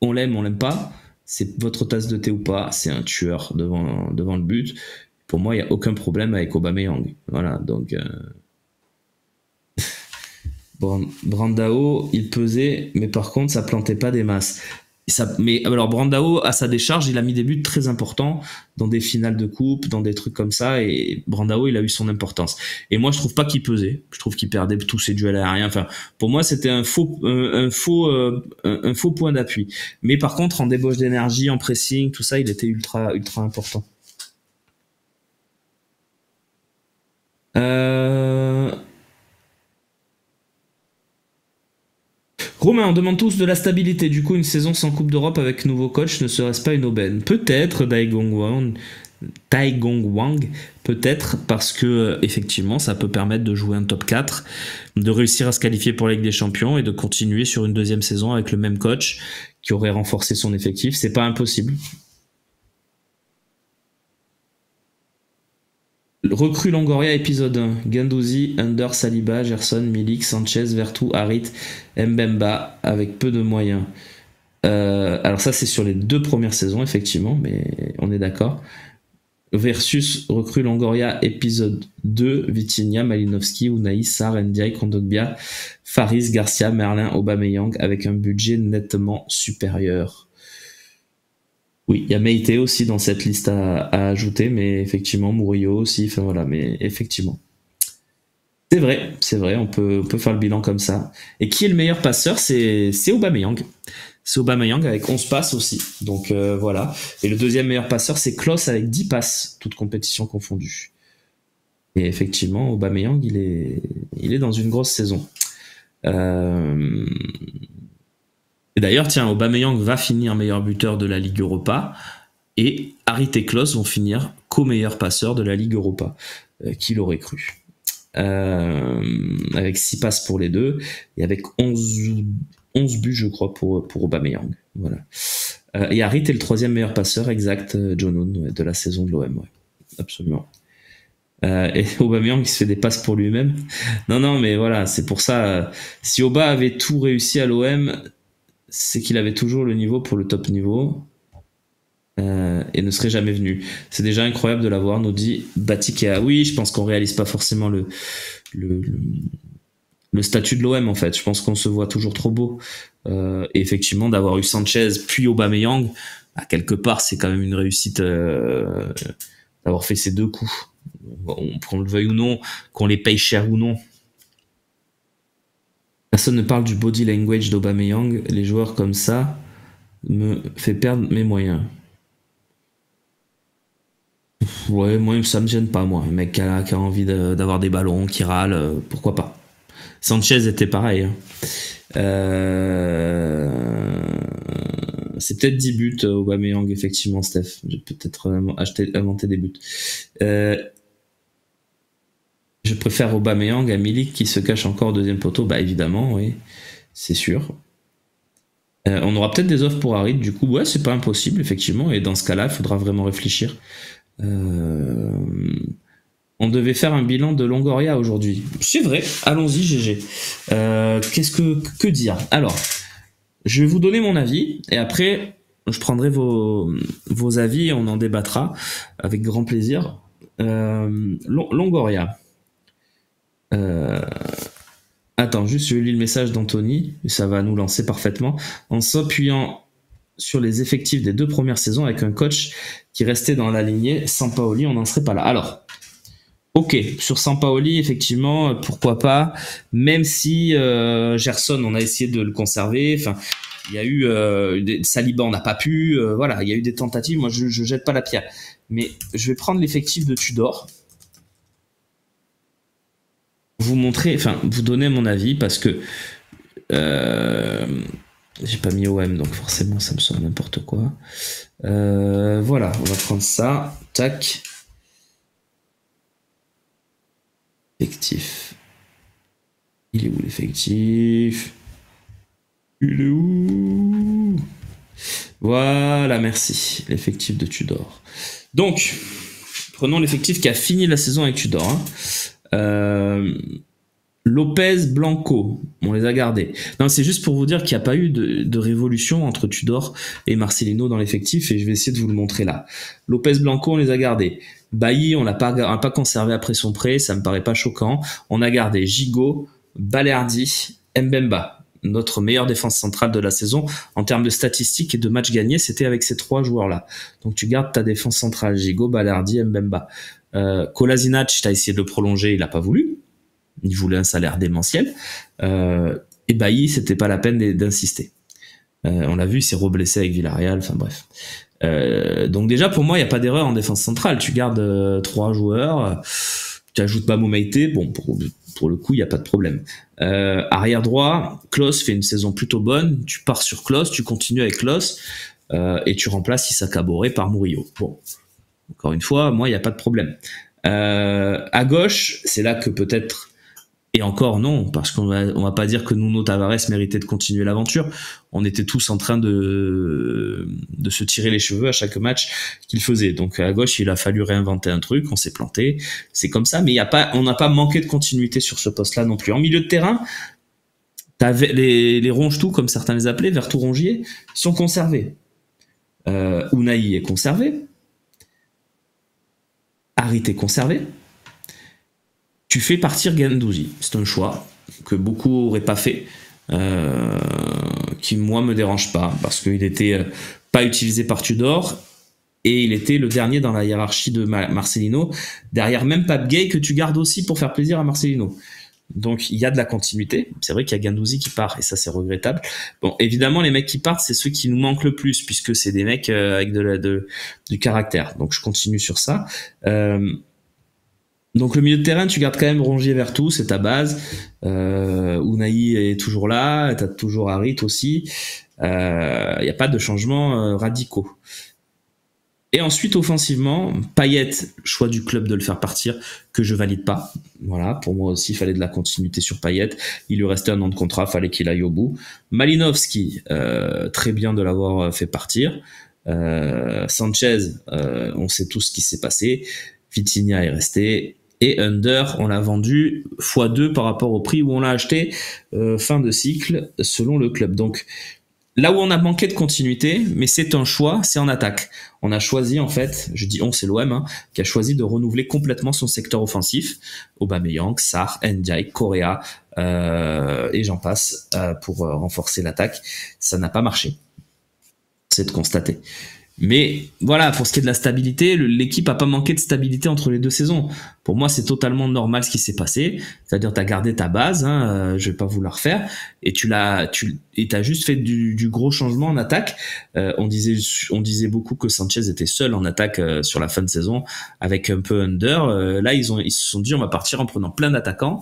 [SPEAKER 1] on l'aime pas. C'est votre tasse de thé ou pas, c'est un tueur devant le but. Pour moi, il n'y a aucun problème avec Aubameyang. Voilà, donc... Brandao, il pesait, mais par contre, ça plantait pas des masses. Mais alors, Brandao, à sa décharge, il a mis des buts très importants dans des finales de coupe, dans des trucs comme ça, et Brandao, il a eu son importance. Et moi, je trouve pas qu'il pesait. Je trouve qu'il perdait tous ses duels aériens. Enfin, pour moi, c'était un faux point d'appui. Mais par contre, en débauche d'énergie, en pressing, tout ça, il était ultra important. Romain, on demande tous de la stabilité. Du coup, une saison sans Coupe d'Europe avec nouveau coach ne serait-ce pas une aubaine? Peut-être, Taigong Wang, peut-être, parce que effectivement, ça peut permettre de jouer un top 4, de réussir à se qualifier pour la Ligue des Champions et de continuer sur une 2e saison avec le même coach qui aurait renforcé son effectif. C'est pas impossible. Recrue Longoria épisode 1. Guendouzi, Under, Saliba, Gerson, Milik, Sanchez, Vertu, Harit, Mbemba, avec peu de moyens. Alors ça c'est sur les 2 premières saisons effectivement, mais on est d'accord. Versus recrue Longoria épisode 2, Vitinha, Malinowski, Unai, Sarr, Ndiaye, Kondogbia, Faris, Garcia, Merlin, Aubameyang, avec un budget nettement supérieur. Oui, il y a Meite aussi dans cette liste à ajouter, mais effectivement, Murillo aussi, enfin voilà, mais effectivement. C'est vrai, on peut faire le bilan comme ça. Et qui est le meilleur passeur? C'est Aubameyang. C'est Aubameyang avec 11 passes aussi. Donc voilà. Et le 2e meilleur passeur, c'est Klose avec 10 passes, toutes compétitions confondues. Et effectivement, Aubameyang, il est dans une grosse saison. Et d'ailleurs, tiens, Aubameyang va finir meilleur buteur de la Ligue Europa et Harit et Klose vont finir co-meilleur passeur de la Ligue Europa. Qui l'aurait cru? avec 6 passes pour les deux, et avec 11 buts, je crois, pour Aubameyang. Voilà. Et Harit est le 3e meilleur passeur, exact, John Owen, de la saison de l'OM, ouais. Absolument. Et Aubameyang qui se fait des passes pour lui-même. Non, mais voilà, c'est pour ça. Si Aubameyang avait tout réussi à l'OM, c'est qu'il avait toujours le niveau pour le top niveau. Et ne serait jamais venu. C'est déjà incroyable de l'avoir, nous dit Batik. Oui, je pense qu'on réalise pas forcément le statut de l'OM, en fait. Je pense qu'on se voit toujours trop beau. Et effectivement, d'avoir eu Sanchez puis Aubameyang, à quelque part, c'est quand même une réussite d'avoir fait ces deux coups. Qu'on le veuille ou non, qu'on les paye cher ou non. Personne ne parle du body language d'Aubameyang. Les joueurs comme ça me fait perdre mes moyens. Ouais, moi ça me gêne pas, moi. Un mec qui a envie d'avoir des ballons, qui râle, pourquoi pas. Sanchez était pareil. Hein. C'est peut-être 10 buts Aubameyang, effectivement, Steph. J'ai peut-être inventé des buts. Je préfère Aubameyang à Milik qui se cache encore au deuxième poteau. Bah évidemment, oui, c'est sûr. On aura peut-être des offres pour Harit, du coup, ouais, c'est pas impossible, effectivement. Et dans ce cas-là, il faudra vraiment réfléchir. On devait faire un bilan de Longoria aujourd'hui. C'est vrai, allons-y GG. Qu'est-ce que dire? Alors, je vais vous donner mon avis et après je prendrai vos avis et on en débattra avec grand plaisir. Longoria. Attends, juste je lis le message d'Anthony, ça va nous lancer parfaitement. En s'appuyant sur les effectifs des 2 premières saisons avec un coach qui restait dans la lignée, Sampaoli, on n'en serait pas là. Alors, ok, sur Sampaoli, effectivement, pourquoi pas, même si Gerson, on a essayé de le conserver, enfin, il y a eu Saliba, on n'a pas pu, voilà, il y a eu des tentatives, moi je jette pas la pierre. Mais je vais prendre l'effectif de Tudor, vous montrer, enfin, vous donner mon avis, parce que j'ai pas mis OM, donc forcément ça me sort n'importe quoi. Voilà, on va prendre ça, tac. Effectif. Il est où l'effectif? Il est où? Voilà, merci. L'effectif de Tudor. Donc, prenons l'effectif qui a fini la saison avec Tudor. Hein. Lopez, Blanco, on les a gardés. Non, c'est juste pour vous dire qu'il n'y a pas eu de révolution entre Tudor et Marcelino dans l'effectif, et je vais essayer de vous le montrer là. Lopez, Blanco, on les a gardés. Bailly, on l'a pas conservé après son prêt, ça me paraît pas choquant. On a gardé Gigot, Balerdi, Mbemba. Notre meilleure défense centrale de la saison en termes de statistiques et de matchs gagnés, c'était avec ces 3 joueurs-là. Donc tu gardes ta défense centrale, Gigot, Balerdi, Mbemba. Kolasinac, tu as essayé de le prolonger, il n'a pas voulu. Il voulait un salaire démentiel. Et Bailly, c'était pas la peine d'insister. On l'a vu, il s'est reblessé avec Villarreal, enfin bref. Donc déjà, pour moi, il n'y a pas d'erreur en défense centrale. Tu gardes 3 joueurs, tu ajoutes Bamou Meïté, bon, pour le coup, il n'y a pas de problème. Arrière droit, Klose fait une saison plutôt bonne, tu pars sur Klose, tu continues avec Klose, et tu remplaces Issa Kabore par Murillo. Bon, encore une fois, moi, il n'y a pas de problème. À gauche, c'est là que peut-être... Et encore non, parce qu'on va pas dire que Nuno Tavares méritait de continuer l'aventure. On était tous en train de se tirer les cheveux à chaque match qu'il faisait. Donc à gauche, il a fallu réinventer un truc, on s'est planté. C'est comme ça, mais on n'a pas manqué de continuité sur ce poste-là non plus. En milieu de terrain, t'avais les ronge-tout, comme certains les appelaient, Vertou Rongier, sont conservés. Unai est conservé. Harit est conservé. Tu fais partir Guendouzi. C'est un choix que beaucoup n'auraient pas fait, qui moi me dérange pas, parce qu'il était pas utilisé par Tudor, et il était le dernier dans la hiérarchie de Marcelino, derrière même Pape Gueye que tu gardes aussi pour faire plaisir à Marcelino. Donc il y a de la continuité. C'est vrai qu'il y a Guendouzi qui part, et ça c'est regrettable. Bon, évidemment les mecs qui partent, c'est ceux qui nous manquent le plus, puisque c'est des mecs avec du caractère. Donc je continue sur ça. Donc le milieu de terrain, tu gardes quand même Rongier Vertou, c'est ta base. Unai est toujours là, t'as toujours Harit aussi. Il n'y a pas de changements radicaux. Et ensuite, offensivement, Payet, choix du club de le faire partir, que je valide pas. Voilà, pour moi aussi, il fallait de la continuité sur Payet. Il lui restait un an de contrat, fallait qu'il aille au bout. Malinowski, très bien de l'avoir fait partir. Sanchez, on sait tout ce qui s'est passé. Vitinha est resté. Et Under, on l'a vendu x2 par rapport au prix où on l'a acheté fin de cycle selon le club. Donc, là où on a manqué de continuité, mais c'est un choix, c'est en attaque. On a choisi, en fait, je dis on, c'est l'OM, hein, qui a choisi de renouveler complètement son secteur offensif. Aubameyang, Sarr, Ndiaye, Correa, et j'en passe, pour renforcer l'attaque. Ça n'a pas marché. C'est de constater. Mais voilà, pour ce qui est de la stabilité, l'équipe a pas manqué de stabilité entre les deux saisons. Pour moi, c'est totalement normal ce qui s'est passé. C'est-à-dire, t'as gardé ta base, hein, je vais pas vous la refaire, et t'as juste fait du gros changement en attaque. On disait beaucoup que Sanchez était seul en attaque sur la fin de saison, avec un peu Under. Là, ils se sont dit, on va partir en prenant plein d'attaquants.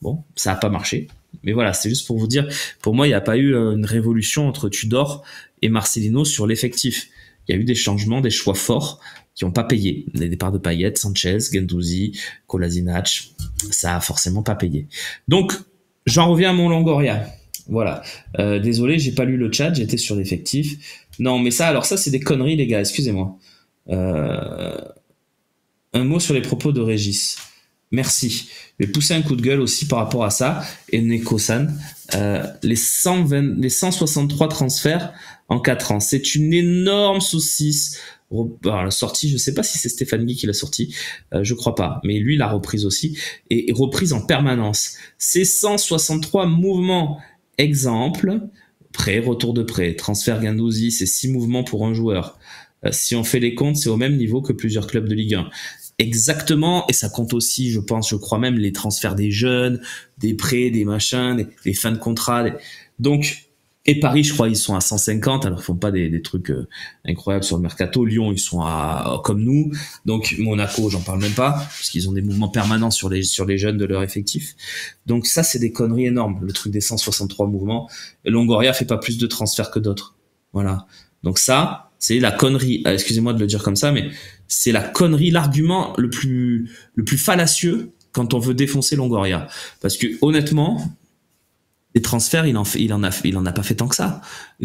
[SPEAKER 1] Bon, ça a pas marché. Mais voilà, c'est juste pour vous dire, pour moi, il n'y a pas eu une révolution entre Tudor et Marcelino sur l'effectif. Il y a eu des changements, des choix forts qui n'ont pas payé. Les départs de Payet, Sanchez, Guendouzi, Kolasinac, ça a forcément pas payé. Donc, j'en reviens à mon Longoria. Voilà. Désolé, j'ai pas lu le chat, j'étais sur l'effectif. Non, mais ça, c'est des conneries, les gars, excusez-moi. Un mot sur les propos de Régis. Merci. Je vais pousser un coup de gueule aussi par rapport à ça. Et Neko-san, les 163 transferts en 4 ans. C'est une énorme saucisse. Alors, la sortie, je sais pas si c'est Stéphane Guy qui l'a sorti, je crois pas, mais lui l'a reprise aussi, et reprise en permanence. Ces 163 mouvements, exemple, prêt, retour de prêt, transfert Guendouzi, c'est 6 mouvements pour un joueur. Si on fait les comptes, c'est au même niveau que plusieurs clubs de Ligue 1. Exactement, et ça compte aussi, je crois même, les transferts des jeunes, des prêts, des machins, des fins de contrat. Donc, et Paris, je crois, ils sont à 150, alors ils font pas des trucs incroyables sur le mercato. Lyon, ils sont comme nous. Donc, Monaco, j'en parle même pas, parce qu'ils ont des mouvements permanents sur les jeunes de leur effectif. Donc ça, c'est des conneries énormes, le truc des 163 mouvements. Et Longoria fait pas plus de transferts que d'autres. Voilà. Donc ça, c'est la connerie. Excusez-moi de le dire comme ça, mais c'est la connerie, l'argument le plus fallacieux quand on veut défoncer Longoria. Parce que, honnêtement, les transferts, il en a pas fait tant que ça.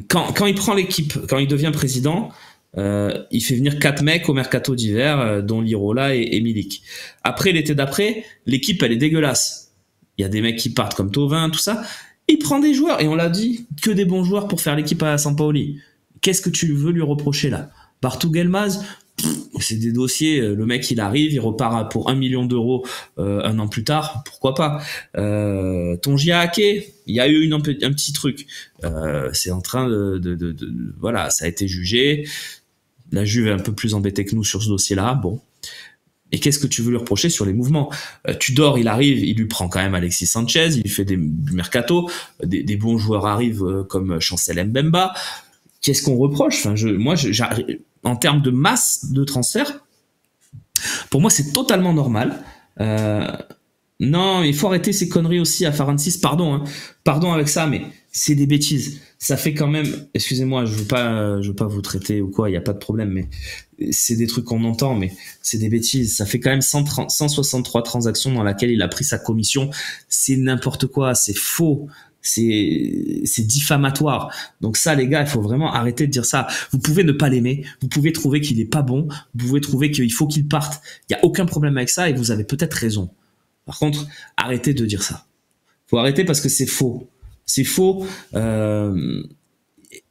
[SPEAKER 1] Quand il prend l'équipe, quand il devient président, il fait venir 4 mecs au mercato d'hiver, dont Lirola et Milik. Après, l'été d'après, l'équipe, elle est dégueulasse. Il y a des mecs qui partent comme Thauvin, tout ça. Il prend des joueurs, et on l'a dit, que des bons joueurs pour faire l'équipe à Sampaoli. Qu'est-ce que tu veux lui reprocher là? Bartou Gelmaz, c'est des dossiers, le mec il arrive, il repart pour 1 million d'euros un an plus tard, pourquoi pas. Tongia Ake, il y a eu un petit truc, c'est en train de voilà, ça a été jugé, la Juve est un peu plus embêtée que nous sur ce dossier-là, bon. Et qu'est-ce que tu veux lui reprocher sur les mouvements? Tudor, il arrive, il lui prend quand même Alexis Sanchez, il fait du mercato, des bons joueurs arrivent comme Chancel Mbemba. Qu'est-ce qu'on reproche? Enfin, en termes de masse de transfert, pour moi, c'est totalement normal. Non, il faut arrêter ces conneries aussi à Faransis. Pardon, hein. Pardon avec ça, mais c'est des bêtises. Ça fait quand même, excusez-moi, je veux pas vous traiter ou quoi, il y a pas de problème, mais c'est des trucs qu'on entend, mais c'est des bêtises. Ça fait quand même 163 transactions dans laquelle il a pris sa commission. C'est n'importe quoi, c'est faux. C'est diffamatoire. Donc ça, les gars, il faut vraiment arrêter de dire ça. Vous pouvez ne pas l'aimer, vous pouvez trouver qu'il est pas bon, vous pouvez trouver qu'il faut qu'il parte. Il y a aucun problème avec ça et vous avez peut-être raison. Par contre, arrêtez de dire ça. Faut arrêter parce que c'est faux. C'est faux.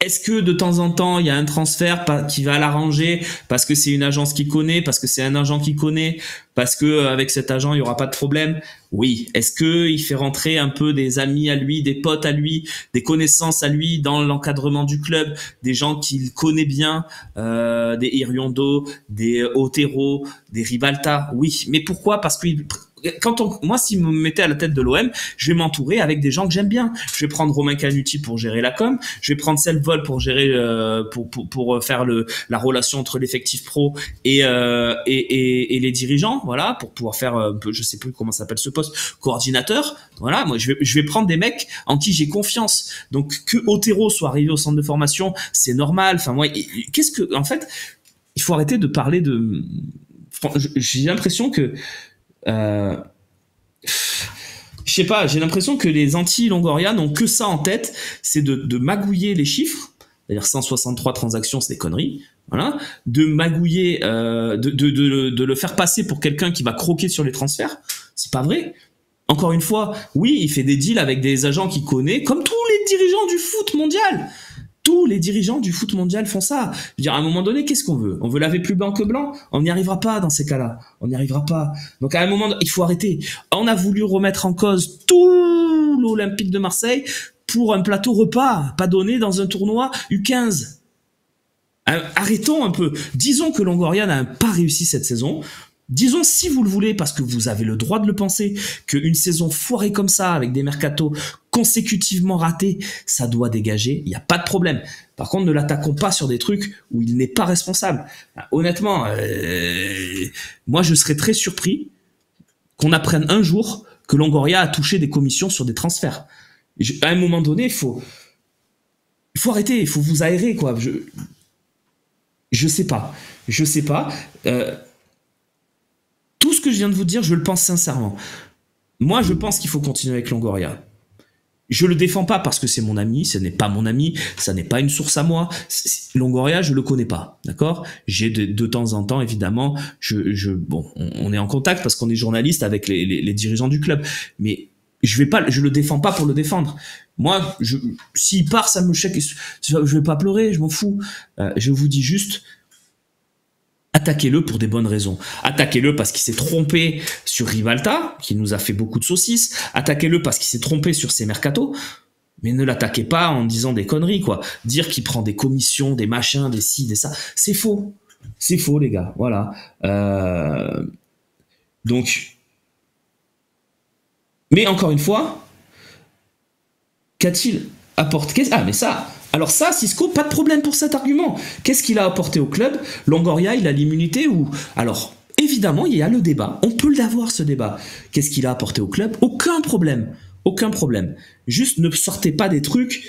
[SPEAKER 1] Est-ce que de temps en temps, il y a un transfert qui va l'arranger parce que c'est une agence qui connaît, parce que c'est un agent qui connaît, parce que avec cet agent, il y aura pas de problème? Oui. Est-ce que il fait rentrer un peu des amis à lui, des potes à lui, des connaissances à lui dans l'encadrement du club, des gens qu'il connaît bien, des Iriondo, des Otero, des Ribalta? Oui. Mais pourquoi? Parce que moi, si vous me mettez à la tête de l'OM, je vais m'entourer avec des gens que j'aime bien. Je vais prendre Romain Canuti pour gérer la com. Je vais prendre Selvol pour gérer, pour faire la relation entre l'effectif pro et les dirigeants. Voilà, pour pouvoir faire un peu, je sais plus comment s'appelle ce poste, coordinateur. Voilà, moi, je vais prendre des mecs en qui j'ai confiance. Donc, que Otero soit arrivé au centre de formation, c'est normal. Enfin, moi, en fait, il faut arrêter de parler de... J'ai l'impression que... je sais pas, j'ai l'impression que les anti-Longoria n'ont que ça en tête, c'est de magouiller les chiffres, c'est-à-dire 163 transactions, c'est des conneries, voilà, de magouiller, de le faire passer pour quelqu'un qui va croquer sur les transferts, c'est pas vrai. Encore une fois, oui, il fait des deals avec des agents qu'il connaît, comme tous les dirigeants du foot mondial. Tous les dirigeants du foot mondial font ça. Je veux dire, à un moment donné, qu'est-ce qu'on veut? On veut laver plus blanc que blanc? On n'y arrivera pas dans ces cas-là. On n'y arrivera pas. Donc à un moment, il faut arrêter. On a voulu remettre en cause tout l'Olympique de Marseille pour un plateau repas, pas donné dans un tournoi U15. Arrêtons un peu. Disons que Longoria n'a pas réussi cette saison. Disons, si vous le voulez, parce que vous avez le droit de le penser, qu'une saison foirée comme ça, avec des mercatos consécutivement ratés, ça doit dégager, il n'y a pas de problème. Par contre, ne l'attaquons pas sur des trucs où il n'est pas responsable. Honnêtement, moi je serais très surpris qu'on apprenne un jour que Longoria a touché des commissions sur des transferts. À un moment donné, il faut arrêter, il faut vous aérer, quoi. Je sais pas. Tout ce que je viens de vous dire, je le pense sincèrement. Moi, je pense qu'il faut continuer avec Longoria. Je le défends pas parce que c'est mon ami, ce n'est pas mon ami, ça n'est pas une source à moi. Longoria, je le connais pas, d'accord? J'ai de temps en temps, évidemment, bon, on est en contact parce qu'on est journaliste avec les dirigeants du club, mais je le défends pas pour le défendre. Moi, s'il part, ça me choque, je vais pas pleurer, je m'en fous. Je vous dis juste, attaquez-le pour des bonnes raisons. Attaquez-le parce qu'il s'est trompé sur Rivalta, qui nous a fait beaucoup de saucisses. Attaquez-le parce qu'il s'est trompé sur ses mercatos. Mais ne l'attaquez pas en disant des conneries, quoi. Dire qu'il prend des commissions, des machins, des ci, des ça. C'est faux. C'est faux, les gars. Voilà. Donc. Mais encore une fois, qu'a-t-il apporté? Ah, mais ça. Alors ça, Cisco, pas de problème pour cet argument. Qu'est-ce qu'il a apporté au club? Longoria, il a l'immunité ou... Alors, évidemment, il y a le débat. On peut l'avoir, ce débat. Qu'est-ce qu'il a apporté au club? Aucun problème. Aucun problème. Juste ne sortez pas des trucs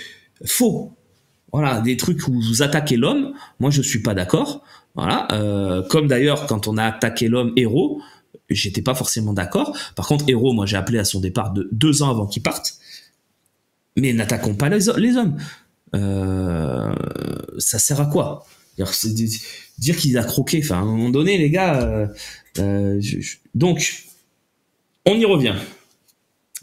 [SPEAKER 1] faux. Voilà, des trucs où vous attaquez l'homme. Moi, je suis pas d'accord. Voilà. Comme d'ailleurs, quand on a attaqué l'homme Héros, j'étais pas forcément d'accord. Par contre, Héros, moi, j'ai appelé à son départ 2 ans avant qu'il parte. Mais n'attaquons pas les hommes. Ça sert à quoi? Dire qu'il a croqué, enfin à un moment donné les gars, donc on y revient.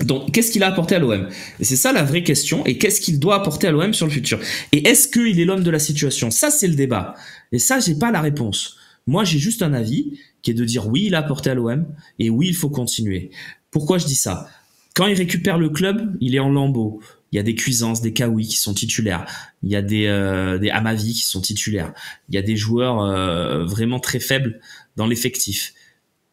[SPEAKER 1] Donc qu'est-ce qu'il a apporté à l'OM? Et c'est ça la vraie question, et qu'est-ce qu'il doit apporter à l'OM sur le futur? Et est-ce qu'il est l'homme de la situation? Ça c'est le débat, et ça j'ai pas la réponse. Moi j'ai juste un avis qui est de dire oui il a apporté à l'OM, et oui il faut continuer. Pourquoi je dis ça? Quand il récupère le club, il est en lambeaux. Il y a des Cuisance, des Kawi qui sont titulaires. Il y a des Amavi qui sont titulaires. Il y a des joueurs vraiment très faibles dans l'effectif.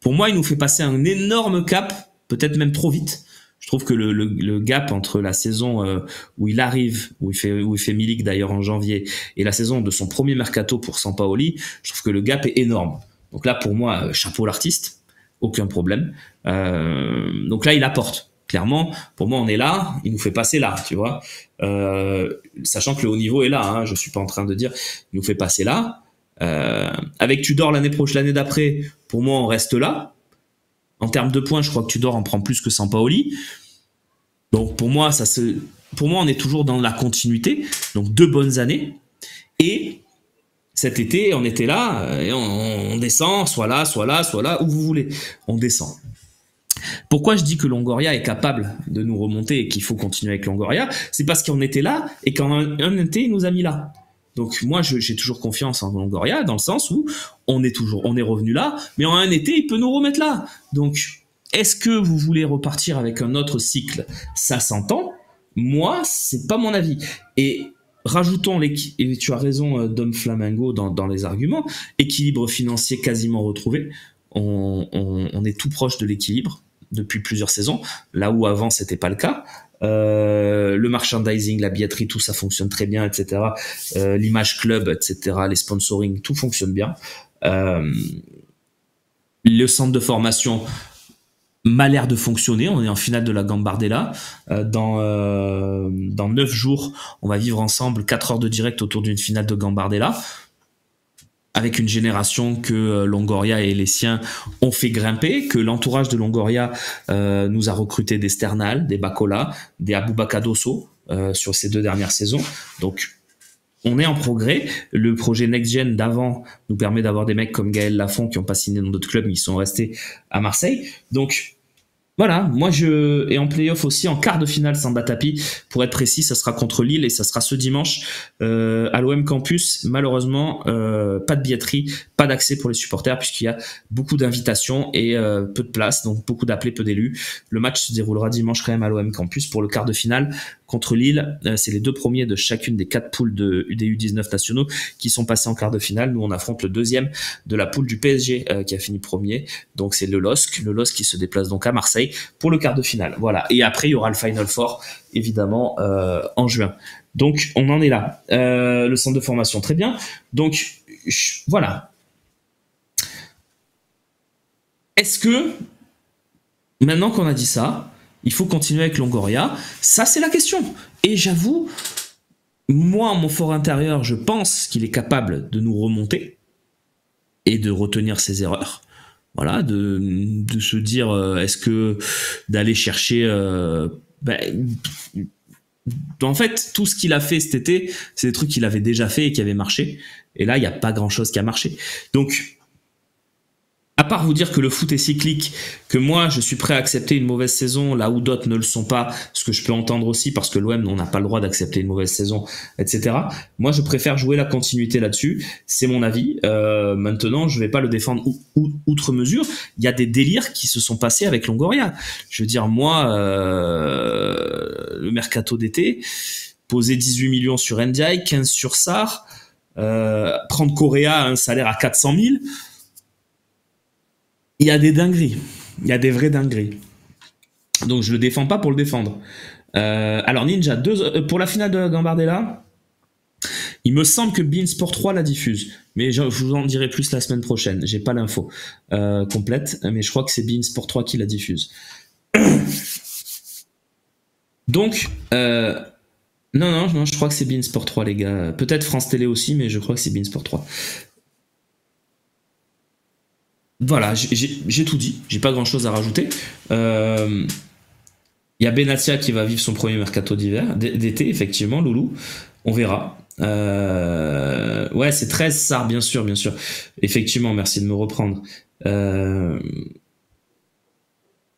[SPEAKER 1] Pour moi, il nous fait passer un énorme cap, peut-être même trop vite. Je trouve que le gap entre la saison où il arrive, où il fait Milik d'ailleurs en janvier, et la saison de son premier mercato pour Sampaoli, je trouve que le gap est énorme. Donc là, pour moi, chapeau l'artiste, aucun problème. Donc là, il apporte. Clairement, pour moi, on est là, il nous fait passer là, tu vois. Sachant que le haut niveau est là, hein, je suis pas en train de dire, il nous fait passer là. Avec Tudor l'année prochaine, l'année d'après, pour moi, on reste là. En termes de points, je crois que Tudor en prend plus que Sampaoli. Donc pour moi, on est toujours dans la continuité. Donc 2 bonnes années. Et cet été, on était là, et on descend, soit là, où vous voulez. On descend. Pourquoi je dis que Longoria est capable de nous remonter et qu'il faut continuer avec Longoria? C'est parce qu'on était là et qu'en un été, il nous a mis là. Donc moi, j'ai toujours confiance en Longoria dans le sens où on est revenu là, mais en un été, il peut nous remettre là. Donc, est-ce que vous voulez repartir avec un autre cycle? Ça s'entend. Moi, c'est pas mon avis. Et rajoutons et tu as raison, Dom Flamingo, dans les arguments, équilibre financier quasiment retrouvé. On est tout proche de l'équilibre depuis plusieurs saisons, là où avant c'était pas le cas. Le merchandising, la billetterie, tout ça fonctionne très bien, etc. L'image club, etc. Les sponsoring, tout fonctionne bien. Le centre de formation m'a l'air de fonctionner. On est en finale de la Gambardella. Dans 9 jours, on va vivre ensemble 4 heures de direct autour d'une finale de Gambardella. avec une génération que Longoria et les siens ont fait grimper, que l'entourage de Longoria nous a recruté des Sternal, des Bacola, des Aboubakar Dosso sur ces 2 dernières saisons. Donc, on est en progrès. Le projet Next Gen d'avant nous permet d'avoir des mecs comme Gaël Lafont qui n'ont pas signé dans d'autres clubs, mais qui sont restés à Marseille. Donc, voilà, moi et en play-off aussi, en quart de finale Samba Tapi, pour être précis, ça sera contre Lille et ça sera ce dimanche à l'OM Campus. Malheureusement, pas de billetterie, pas d'accès pour les supporters puisqu'il y a beaucoup d'invitations et peu de place, donc beaucoup d'appelés, peu d'élus. Le match se déroulera dimanche quand même à l'OM Campus pour le quart de finale contre Lille. C'est les 2 premiers de chacune des 4 poules des U19 nationaux qui sont passés en quart de finale. Nous, on affronte le 2e de la poule du PSG qui a fini premier. Donc, c'est le LOSC qui se déplace donc à Marseille pour le quart de finale. Voilà. Et après, il y aura le Final Four, évidemment, en juin. Donc, on en est là. Le centre de formation, très bien. Donc, voilà. Est-ce que, maintenant qu'on a dit ça, il faut continuer avec Longoria? Ça, c'est la question. Et j'avoue, moi, mon fort intérieur, je pense qu'il est capable de nous remonter et de retenir ses erreurs. Voilà, de se dire, est-ce que d'aller chercher... en fait, tout ce qu'il a fait cet été, c'est des trucs qu'il avait déjà fait et qui avaient marché. Et là, il n'y a pas grand-chose qui a marché. Donc, à part vous dire que le foot est cyclique, que moi je suis prêt à accepter une mauvaise saison là où d'autres ne le sont pas, ce que je peux entendre aussi parce que l'OM on n'a pas le droit d'accepter une mauvaise saison, etc. Moi je préfère jouer la continuité là-dessus, c'est mon avis. Maintenant je vais pas le défendre outre mesure. Il y a des délires qui se sont passés avec Longoria. Je veux dire moi le mercato d'été, poser 18 millions sur Ndiaye, 15 sur Sarr, prendre Correa à un salaire à 400 000. Il y a des dingueries, il y a des vraies dingueries. Donc je le défends pas pour le défendre. Alors Ninja, pour la finale de la Gambardella, il me semble que beIN Sport 3 la diffuse, mais je vous en dirai plus la semaine prochaine. J'ai pas l'info complète, mais je crois que c'est beIN Sport 3 qui la diffuse. Donc non, je crois que c'est beIN Sport 3 les gars. Peut-être France Télé aussi, mais je crois que c'est beIN Sport 3. Voilà, j'ai tout dit, j'ai pas grand chose à rajouter. Il y a Benatia qui va vivre son premier mercato d'été, effectivement, Loulou. On verra. Ouais, c'est 13 Sarr, bien sûr. Effectivement, merci de me reprendre.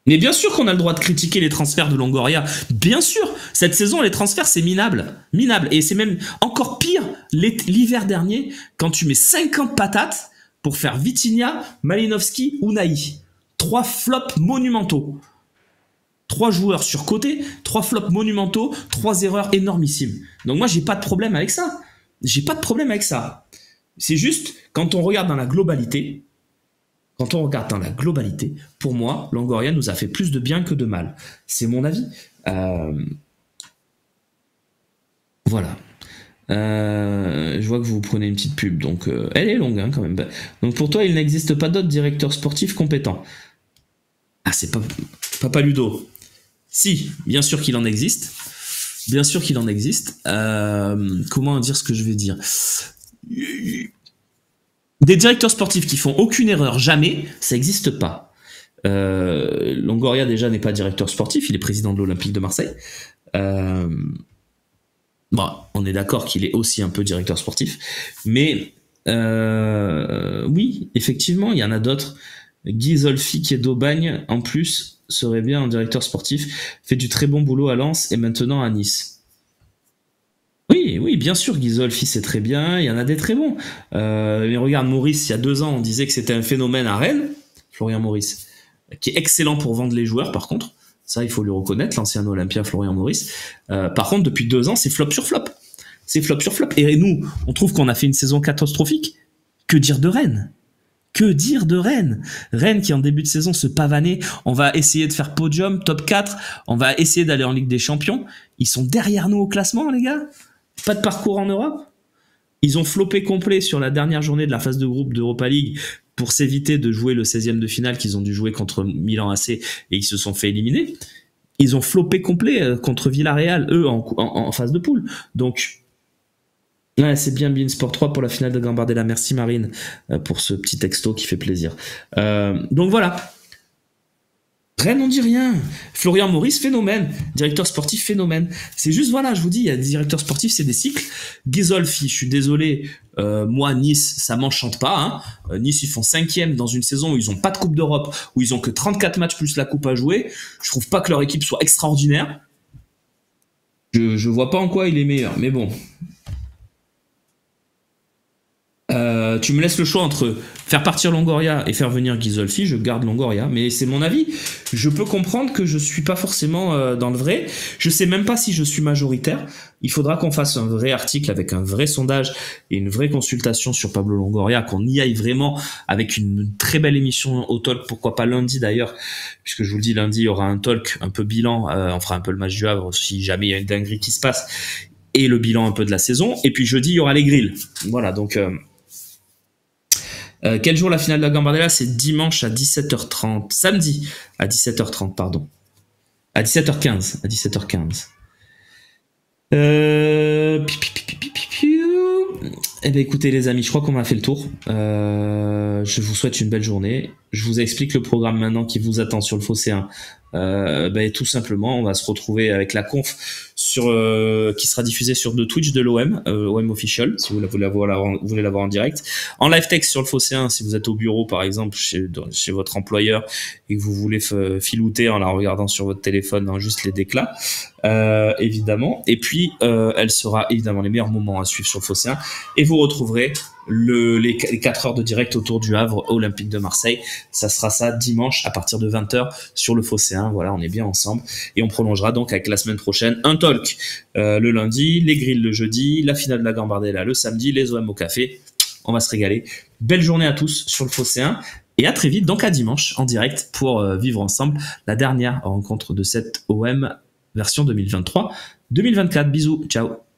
[SPEAKER 1] Mais bien sûr qu'on a le droit de critiquer les transferts de Longoria. Bien sûr, cette saison, les transferts, c'est minable. Et c'est même encore pire l'hiver dernier, quand tu mets 50 patates pour faire Vitinha, Malinowski, Unai. 3 flops monumentaux. 3 joueurs surcotés, 3 flops monumentaux, 3 erreurs énormissimes. Donc moi, j'ai pas de problème avec ça. C'est juste, quand on regarde dans la globalité, pour moi, Longoria nous a fait plus de bien que de mal. C'est mon avis. Voilà. Je vois que vous prenez une petite pub, donc elle est longue quand même. Donc pour toi, il n'existe pas d'autres directeurs sportifs compétents. Ah, c'est pas Papa Ludo. Si, bien sûr qu'il en existe. Comment dire ce que je vais dire? Des directeurs sportifs qui font aucune erreur, jamais, ça n'existe pas. Longoria déjà n'est pas directeur sportif, il est président de l'Olympique de Marseille. Bon, on est d'accord qu'il est aussi un peu directeur sportif, mais oui, effectivement, il y en a d'autres. Guy Zolfi qui est d'Aubagne, en plus, serait bien un directeur sportif, fait du très bon boulot à Lens et maintenant à Nice. Oui, bien sûr, Guy Zolfi c'est très bien, il y en a des très bons. Mais regarde, Maurice, il y a 2 ans, on disait que c'était un phénomène à Rennes, Florian Maurice, qui est excellent pour vendre les joueurs par contre. Ça, il faut lui reconnaître, l'ancien Olympien Florian Maurice. Par contre, depuis 2 ans, c'est flop sur flop. Et nous, on trouve qu'on a fait une saison catastrophique. Que dire de Rennes? Rennes qui, en début de saison, se pavanait. On va essayer de faire podium, top 4. On va essayer d'aller en Ligue des Champions. Ils sont derrière nous au classement, les gars. Pas de parcours en Europe. Ils ont floppé complet sur la dernière journée de la phase de groupe d'Europa League pour s'éviter de jouer le 16e de finale qu'ils ont dû jouer contre Milan AC et ils se sont fait éliminer. Ils ont floppé complet contre Villarreal, eux, en phase de poule. Donc, Ouais, c'est bien Beansport 3 pour la finale de Gambardella. Merci Marine pour ce petit texto qui fait plaisir. Donc voilà. Rennes, on dit rien. Florian Maurice, phénomène. Directeur sportif, phénomène. C'est juste, voilà, je vous dis, il y a des directeurs sportifs, c'est des cycles. Ghisolfi, je suis désolé, moi, Nice, ça m'enchante pas. Hein. Nice, ils font 5e dans une saison où ils ont pas de Coupe d'Europe, où ils ont que 34 matchs plus la Coupe à jouer. Je trouve pas que leur équipe soit extraordinaire. Je vois pas en quoi il est meilleur, mais bon. Tu me laisses le choix entre faire partir Longoria et faire venir Ghisolfi, je garde Longoria, mais c'est mon avis. Je peux comprendre que je suis pas forcément dans le vrai. Je sais même pas si je suis majoritaire. Il faudra qu'on fasse un vrai article avec un vrai sondage et une vraie consultation sur Pablo Longoria, qu'on y aille vraiment avec une très belle émission au talk, pourquoi pas lundi d'ailleurs, puisque je vous le dis, lundi il y aura un talk un peu bilan, on fera un peu le match du Havre si jamais il y a une dinguerie qui se passe, et le bilan un peu de la saison, et puis jeudi il y aura les grilles. Voilà, donc... quel jour la finale de la Gambardella? C'est dimanche à 17h30. Samedi à 17h30, pardon. À 17h15. À 17h15. Eh bien, écoutez, les amis, je crois qu'on a fait le tour. Je vous souhaite une belle journée. Je vous explique le programme maintenant qui vous attend sur le Phocéen. Tout simplement, on va se retrouver avec la conf qui sera diffusée sur le Twitch de l'OM, OM Official, si vous voulez l'avoir en direct. En live text sur le Phocéen, si vous êtes au bureau, par exemple, chez votre employeur, et que vous voulez filouter en la regardant sur votre téléphone, dans juste les déclats, évidemment. Et puis, elle sera évidemment les meilleurs moments à suivre sur le Phocéen. Et vous retrouverez les 4 heures de direct autour du Havre Olympique de Marseille. Ça sera ça dimanche à partir de 20h sur le Phocéen. Voilà, on est bien ensemble. Et on prolongera donc avec la semaine prochaine un talk le lundi, les grilles le jeudi, la finale de la Gambardella le samedi, les OM au café. On va se régaler. Belle journée à tous sur le Phocéen. Et à très vite, donc à dimanche, en direct, pour vivre ensemble la dernière rencontre de cette OM version 2023-2024. Bisous, ciao.